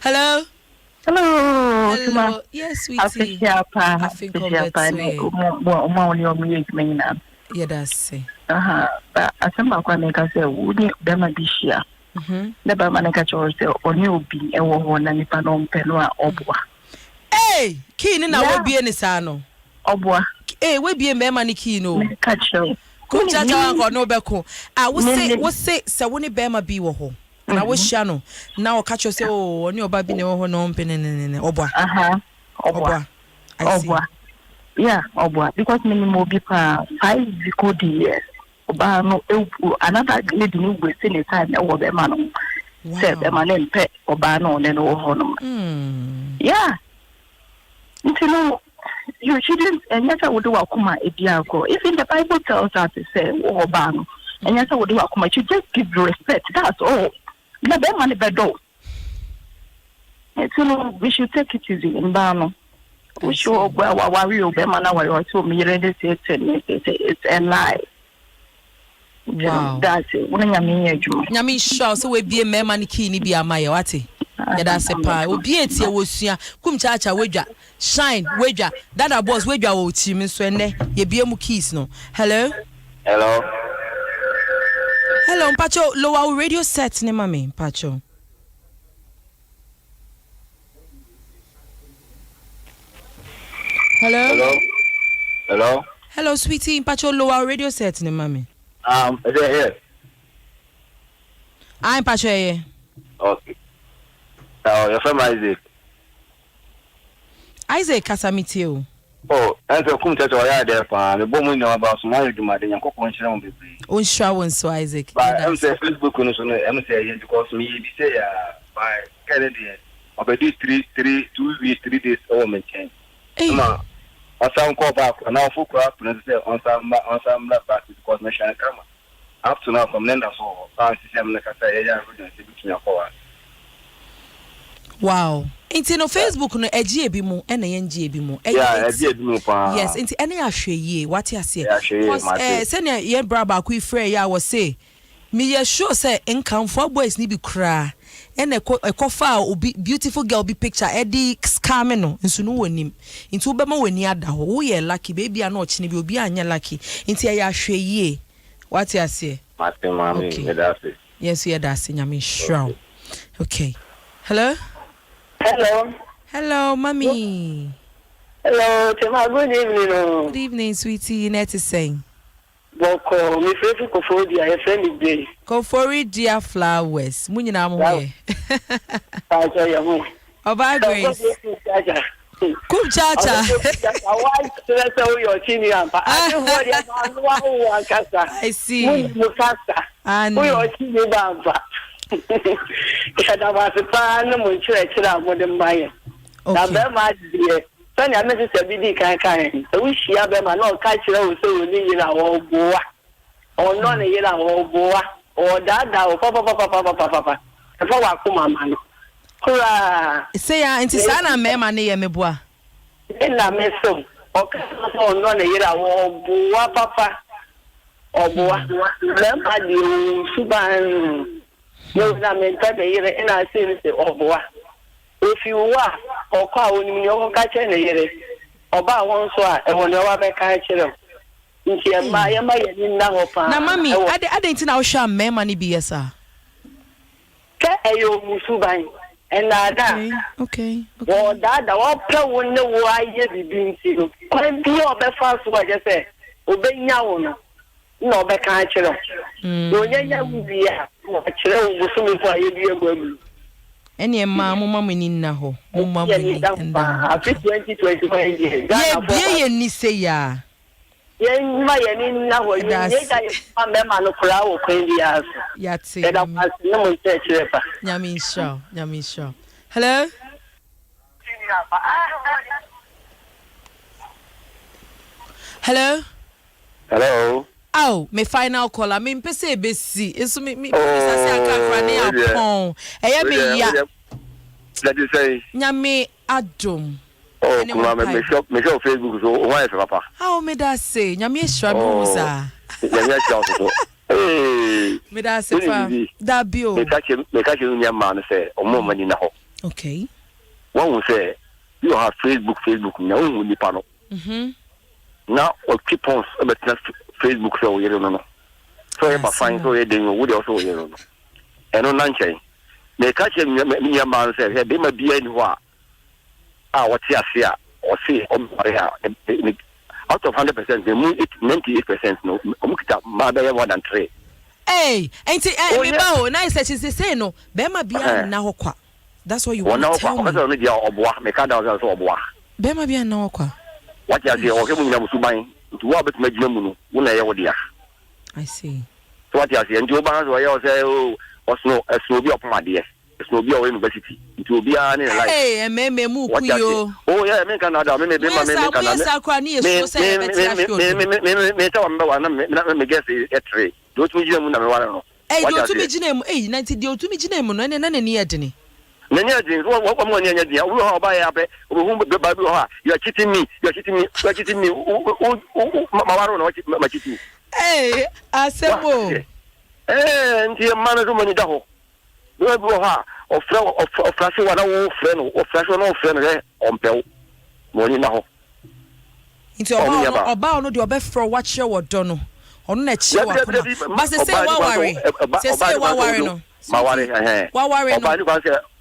[SPEAKER 4] Hello.
[SPEAKER 8] Hello.
[SPEAKER 4] Yes, sweetie. I think of that way. Yeah, that's it.
[SPEAKER 8] But I think my grandmother said, "Wouldn't Bema be here?" Never manage to say, "On you be a woman and if I don't pay no obwa."
[SPEAKER 4] Hey, Keen na we be any sano.
[SPEAKER 8] Obwa.
[SPEAKER 4] Hey, we be a man kino.
[SPEAKER 8] Catch you.
[SPEAKER 4] Come chat no beko. I would say so when Bema be wo. And I was shano. Now catch you say, oh, on your baby no pen obwa. Obwa.
[SPEAKER 8] Obwa. Yeah, obwa. Because many more people 5 good years. Oba no another lady no go see the time e wo be ma no. Say be ma na mpe oba no ne no ho no. Yeah. Until you shouldn't and yet I would do akuma ediago. If in the Bible tells us to say oba no and yet I would do akuma, you just give respect. That's all. Na be ma ne be do. So we should take it easy in Bano. We should worry about man our so me ready to say it's a lie.
[SPEAKER 4] Wow.
[SPEAKER 8] That's it. When
[SPEAKER 4] Nyami sure so we be a man ki ni bi amaye wate. Yeah, that's a pa. Obi etie wosua kum chacha wedwa shine wedwa dada boss wedwa wo team so ene ye bia mu keys no. Hello. Hello Mpacho lower radio set ne mami Mpacho. Hello sweetie Mpacho lower radio set ne mami.
[SPEAKER 9] Is it here?
[SPEAKER 4] I'm Mpacho here.
[SPEAKER 9] Okay. Your friend
[SPEAKER 4] Isaac Casamitio.
[SPEAKER 9] Oh, and so come to our there for the woman know about some money to my dinner coupon.
[SPEAKER 4] On Shrawan so Isaac.
[SPEAKER 9] But I'm saying Facebook on I'm saying because me say by Kennedy of a 3 days old maintain. On some call back and now full crap and say on some back because my shine camera. Up to now from Lenda so system like I say
[SPEAKER 4] wow. Inti no Facebook no egie bi mu e na yengie bi mu.
[SPEAKER 9] Yeah, egie bi mu pa.
[SPEAKER 4] Yes, inti ene ahwe yie, what you say?
[SPEAKER 9] Because
[SPEAKER 4] senior ye braba ku frɛ ya wo say. Me ye sure say nkamfo boys ni bi kra. Ene ekofa obi beautiful girl bi picture edi scam no nso no wonim. Inti wo bema wani ada ho. Wo ye lucky baby ana ochine bi obi anya lucky. Inti ye ahwe yie. What you say?
[SPEAKER 9] Mate mami,
[SPEAKER 4] okay.
[SPEAKER 9] That's it.
[SPEAKER 4] Yes, yeah, that's nyame shroud. Okay. Hello? Hello, mommy.
[SPEAKER 10] Hello, Tema. Good evening.
[SPEAKER 4] Good evening, sweetie. Net is saying.
[SPEAKER 10] Boko, me favorite Kofodia, a friend day.
[SPEAKER 4] Kofodia flowers. Munina mo.
[SPEAKER 10] I tell you,
[SPEAKER 4] Oba Grace. Kum chacha.
[SPEAKER 10] I want to tell your chini ampa.
[SPEAKER 4] I see.
[SPEAKER 10] And we are chini bamba. Kada wasipa na munchira modern buyer. Na be ma die. Sani amesi se bidi kan. So we share be ma no ka kire wo so ni yira wo boa. O no ne yira wo boa. O dada o papa. ma wa ko mama no kura
[SPEAKER 4] say ya nti sa na mema ne ye meboa
[SPEAKER 10] ina meso o ka so no na yira wo buwa papa obuwa mema di suban yo na me ta be yire ina se obuwa if you wa o kwa woni mi o ka che na yire oba won so a e woni o wa be ka kire nti e ma ye ni na ho pa
[SPEAKER 4] na mami ade nti na wo hwa mema ne bi yesa
[SPEAKER 10] ke ayo musuban enada
[SPEAKER 4] okay
[SPEAKER 10] wo dada wo pe wo ne wo aye bibi nti no kwan bi o be fa so je se obenya wo no na obe ka kire no nyanya wu bi a wo kire wo busumi fo aye bi egwamu
[SPEAKER 4] eni ma mama mani na ho mama mani
[SPEAKER 10] enda afi 2025 years
[SPEAKER 4] ye bie ye ni se ya
[SPEAKER 10] ye ma ye ni na ho ye ga ma me ma no kura wo kwen bi aso
[SPEAKER 4] ya ti
[SPEAKER 10] eda pas no mo te kire pa
[SPEAKER 4] nyami show hello
[SPEAKER 9] hello
[SPEAKER 4] oh me final caller me mpese ebesi eso me sase akakra ne apon eye me ya
[SPEAKER 9] that is say
[SPEAKER 4] nyame adom
[SPEAKER 9] oh kuma me show Facebook so why is papa
[SPEAKER 4] how me da say nyame ehra me usa
[SPEAKER 9] nyame ehra so
[SPEAKER 4] me da say fa da bio
[SPEAKER 9] me ka che nya ma no say omo mani na ho
[SPEAKER 4] okay
[SPEAKER 9] one will say you have Facebook na who ni pa no now or keep on about Facebook so you know no so e ba fine so e dey wo dey also you know e no nanchen me ka che nya ma no say be ma bia ni ho a what you see or see on out of 100% they move 98% no omukita ma be more than 3
[SPEAKER 4] hey enti me ba o na say say no be ma bia na ho kwa that's what you want to tell me
[SPEAKER 9] no dia oboa me ka da so oboa
[SPEAKER 4] be ma bia na ho kwa
[SPEAKER 9] what you see o ke mu nya musuban to wa bet ma gina mu no wo na ye wo dia
[SPEAKER 4] I see
[SPEAKER 9] so what you see nti oba so ye o say osno bi opomade esno bi o university nti obi a ne like
[SPEAKER 4] hey mu kuyo
[SPEAKER 9] oh yeah me kan ada me be ma me kan
[SPEAKER 4] na me sa kwa ni eso say be tia fio
[SPEAKER 9] me ta wa mba na me guess e three do tu gina mu na me wa no
[SPEAKER 4] hey do tu mi gina mu hey na nti do tu mi gina mu no na ni edini
[SPEAKER 9] Nanya din wo mo nya dia wo ho ba ya be wo hu be ba bi ho a you are cheating me ma waro no ma cheating
[SPEAKER 4] eh asebo
[SPEAKER 9] nti man so mani da ho do bi ho a ofra se wa na wo frɛ no ofra so no frɛ no re ompew mo ni na ho
[SPEAKER 4] nti oba no de obefro wa kire wo do no ono na kire wa kuma ba se wa ware no
[SPEAKER 9] ma ware
[SPEAKER 4] wa ware no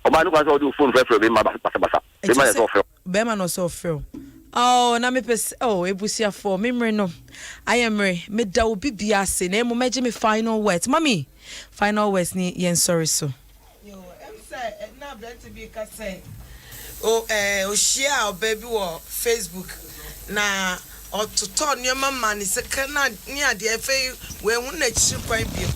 [SPEAKER 9] oba no kwase o do phone frɛ be ma basa be ma so frɛ
[SPEAKER 4] be ma no so frɛ oh na me pese oh ebusia for memory no ayemre me da obi bia se na emo meje me final words mami final words ni yen sorry so
[SPEAKER 6] yo em say na better be ka say o share baby wo Facebook na ototo nyoma mani se kana ni ade afi we hu na chi kwan bi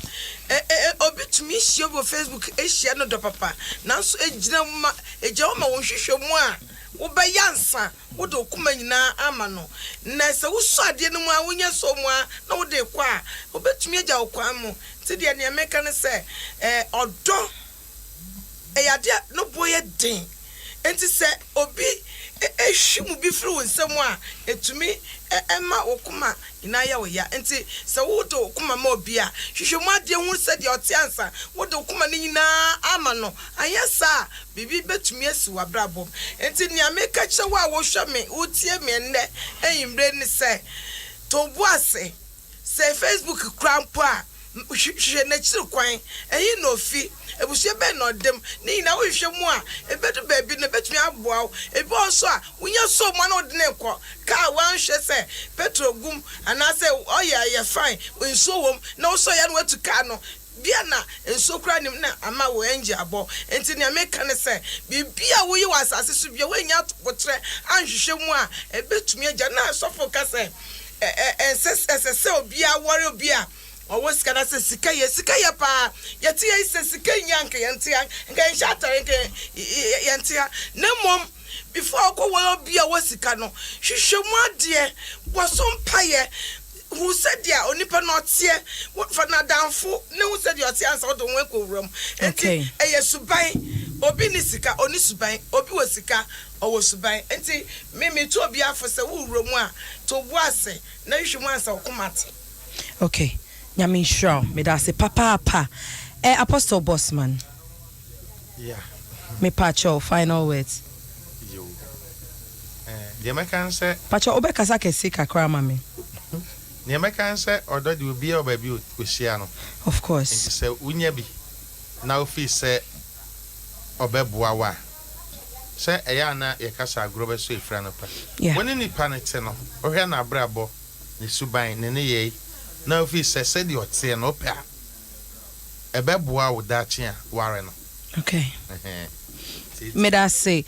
[SPEAKER 6] obi tumi share wo Facebook share no do papa nanso ejina ma eja wo ma wo hwehwe mu a wo be yansa wo do kuma nyina ama no na se wo so ade no mu a wo nya so mu a na wo de kwa obetumi eja wo kwa mu ti de ne meka ne se odo yade no boye den enti se obi ehwimu bi firi wo nsam a etumi ema okuma ina ya wo ya enti se wo do okuma ma obi a hwehwemu ade hu se de otiansa wo do okuma ni nyina ama no ayesa bibi betumi asi wa brabom enti ni ameka che wa wo hwa me utie me nne eyimbre ni se to bu ase se Facebook krampo a hwehwe na chiri kwan eyi no fi ebusie be no dem ni na wo hwehwe mu a ebedu baabi no betumi aboa ebi oso a wunya so mu na odene kɔ ka wan hwe se petrol gum anase oya ye fine nso wom na oso ya no watu ka no bia na nso kra nim na ama wo enje abo enti ne ameka ne se bibia wo yi wasase so bia wanya potre anhwehwe mu a ebetumi agya na sofo ka se ensese obi a wore obi a owo sika na se sika ye pa yeti ye se sika nyanke yentia nka nshatare nke yentia na mom before ko wo obi a wo sika no hwehwemu ade wo so mpaye who said ya onipa not here what for na danfo ne who said your tears out don weko room enti eye suban obi ni sika oni suban obi wo sika owo suban enti me to obi afo se wo room a to bu ase na hwe mu ansa okomate.
[SPEAKER 4] Okay, nyame sure me da se papa Apostle Bossman.
[SPEAKER 2] Yeah.
[SPEAKER 4] Me pacho final words.
[SPEAKER 2] Yo. The American say
[SPEAKER 4] pacho obekasa kese kakra mama.
[SPEAKER 2] The American say odo de obi o baby o share no.
[SPEAKER 4] Of course.
[SPEAKER 2] Say unya bi. Na ofi say obeboa wa. Say eya na ye kasa agro so efra no pa. Woni ni panete no. Ohwe na abrabo ni suban ne ye. Na ofi say de ote no pa. Ebeboa wo da chia ware no.
[SPEAKER 4] Okay. Me da say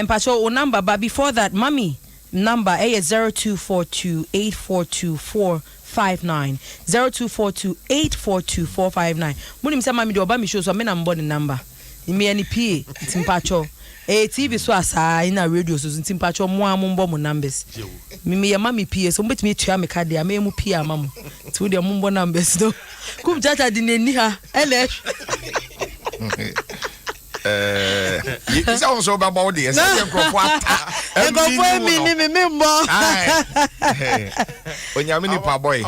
[SPEAKER 4] pacho o number but before that mommy number is 0242842459 0242842459 munim say mommy do oba me show so me na mbo the number me any pa timpacho TV so asa in a radio so timpacho mo ambo mo numbers me ya mommy pa so mbetimi etua me card ya me mu pa amamo ti wo de mo numbers do kum chacha di neni ha ele
[SPEAKER 5] Isa also about this. Onyamini pa boy.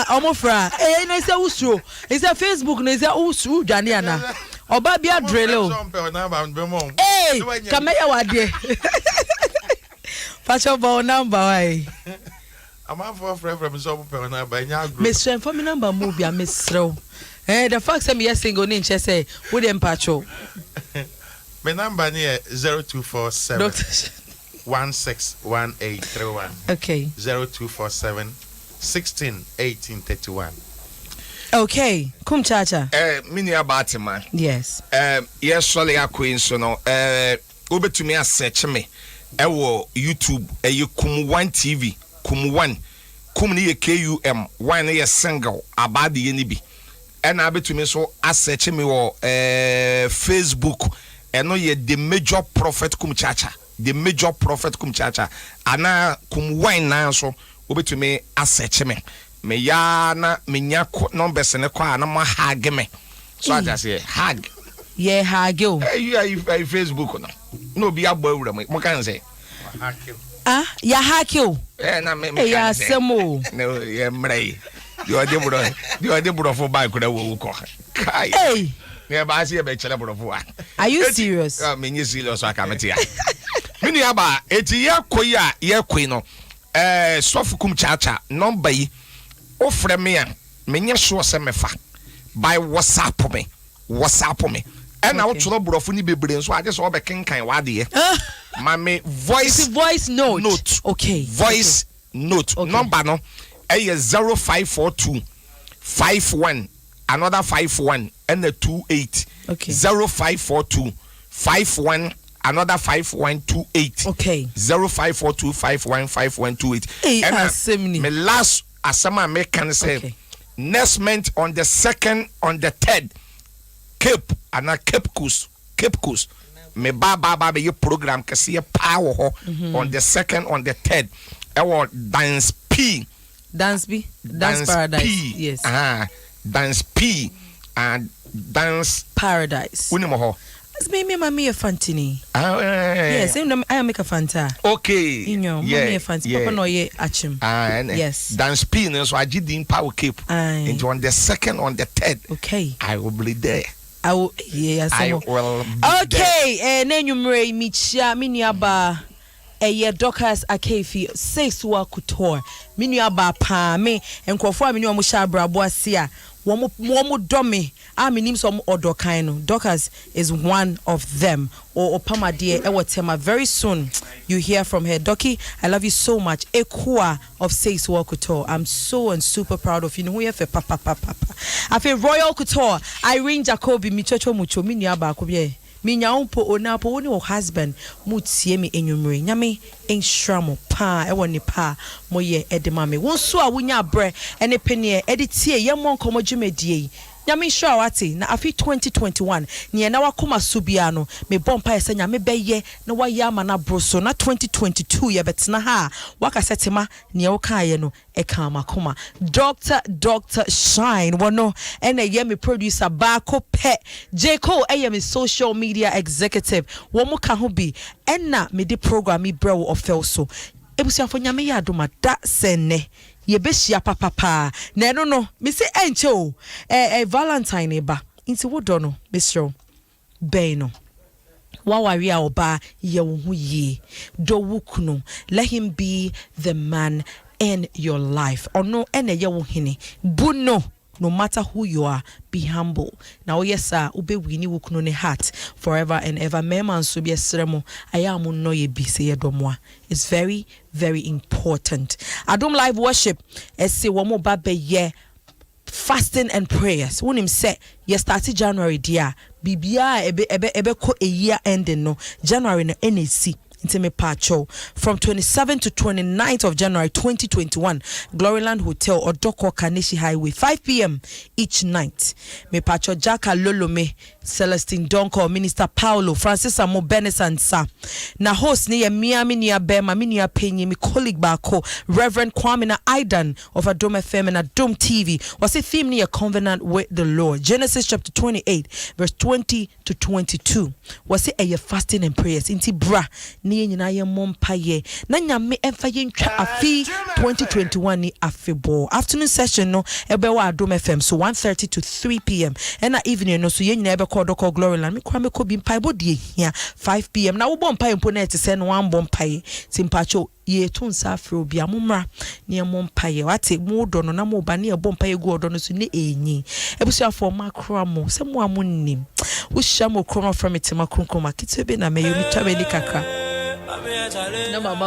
[SPEAKER 4] Omofra. Na say usro. Is Facebook na say usro dwane ana. Oba bia drelo. Eh, kameya wade. Pacho bo number why.
[SPEAKER 2] I'm for from so pe na ba nya agro.
[SPEAKER 4] Me strength for me number mo bia me srew. The fact say me single name che say we dem pacho.
[SPEAKER 2] My number near 0247 161831.
[SPEAKER 4] Okay.
[SPEAKER 2] 0247 161831.
[SPEAKER 4] Okay. Kum chacha.
[SPEAKER 5] Mini about man.
[SPEAKER 4] Yes.
[SPEAKER 5] Yes, sorry akwen so no. Obetumi search me. Ewo YouTube Kum1 TV. Kum1. Kum ni KUM. One ye single about the bi. And I bet me so I search me or Facebook and no ye the major prophet kum chacha the major prophet kum chacha ana kum wine na so obi to me I search me ya na me nya numbers ne kwa na ma hag me so I just say hag
[SPEAKER 4] yeah hag you
[SPEAKER 5] Facebook no be abo awura mo kan say
[SPEAKER 4] ya hag you
[SPEAKER 5] na me
[SPEAKER 4] ya semo
[SPEAKER 5] no ye mrei you are the bro for bike that will cook.
[SPEAKER 4] Hey,
[SPEAKER 5] never I see a bachelor of one.
[SPEAKER 4] Are you serious?
[SPEAKER 5] I mean, you serious, I can't tell you. Miniaba, it's ya koya, ye quino. Sofukum chacha, non by offer me, many sure semefa by WhatsApp me. And I want to know brofuni be brain, so I just all the king kind wadi. Mammy, voice note. Okay, voice note. Number no. 0542 51 another 51 and the 28. Okay. 0542 51 another 5128.
[SPEAKER 4] Okay.
[SPEAKER 5] 0542 51 5128.
[SPEAKER 4] Hey,
[SPEAKER 5] and my last asama me can say next month on the 2nd on the 3rd Cape and a Cape Coast me ba be your program can see a power on the 2nd on the 3rd our dance
[SPEAKER 4] Dance Paradise.
[SPEAKER 5] P.
[SPEAKER 4] Yes.
[SPEAKER 5] Dance P and Dance
[SPEAKER 4] Paradise.
[SPEAKER 5] Unimoho.
[SPEAKER 4] It's me a fantini. Yes, I make a fanta.
[SPEAKER 5] Okay.
[SPEAKER 4] Yeah. Fancy. Papa no ye achim. Yes.
[SPEAKER 5] Dance P so I did in Power Cape. And on the 2nd on the 3rd.
[SPEAKER 4] Okay.
[SPEAKER 5] I will be there.
[SPEAKER 4] I will be okay. And then you may meet ya miniaba. Eye Doctors Akefi 6 wa kutor minu aba pa me enkofo amini omo sha brabo asia wo mo dome aminim so odokan no. Doctors is one of them or opama dear ewotema. Very soon you hear from her. Doki, I love you so much. Ekua of 6 wa kutor. I'm so and super proud of you. No we have papa I feel Royal Couture Irene Jacobi michocho mucho minu aba akobie minya umpo onapo woni wo husband mutie me enwumre nyame enhwamo pa e woni pa moye edema me won so a wonya bre ene pene e de tie ye mo nkomo dwumadie nyame sure wati na afi 2021 ne na wakoma subia no me bompa ese nyame beye na waya ama na broso na 2022 ye betena ha waka setima ne wo kaaye no e ka makoma Dr. Shine wono ene ye me producer Bako Pe Jeko eye me social media executive wo mo ka ho bi enna me di program me brew of so ebusuafo nyame ya adoma da senne ye behia papa na eno no me se enche o Valentine ba inti wo do no Mr. Beno wawari a oba ye wo hu ye do wukunu let him be the man in your life ono ene ye wo hene buno. No matter who you are, be humble. Now, yes, sir, ube wini wukunu ne heart forever and ever. Mema so be seremo. Ayamu no ye be say domwa. It's very, very important. Adom live worship. Ese wamo babe ye fasting and prayers. When him say ye started January dia. Bibia ebe ko a year ending no. January no NAC. From 27th to 29th of January 2021, Gloryland Hotel or Doko Kaneshi Highway, 5 p.m. each night. Me pacho Jaka Lolome, Celestine Donko, Minister Paulo, Francis Amo Benesansa. Na host ni ya Miami ni ya Bema, mi ya Penye, mi colleague bako, Reverend Kwame Aidan of Adom FM and Adom TV. Was a theme ni ya covenant with the Lord. Genesis chapter 28, verse 20 to 22. Was it a fasting and prayers? Inti bra. Ni nyina ye mompaye na nyame emfa ye ntwa afi 2021 ni afebo afternoon session no ebe wa Adom FM so 1:30 to 3 p.m. and na evening no so ye nyina ebe call Gloryland me kwa me ko bi mpa bo de hia 5 p.m. na wo bom mpa mpo na ete no wan bom mpa timpacho ye tun sa afro bi amumra ne mompa ye wate mu do no na mo ba ne ye bom mpa ye gu odo no so ne enyi ebusuafo makra mo se mo amunnim wo hia mo kro from itima kronkoma kitebe na me yo mi twa be ni kakra. No, mama.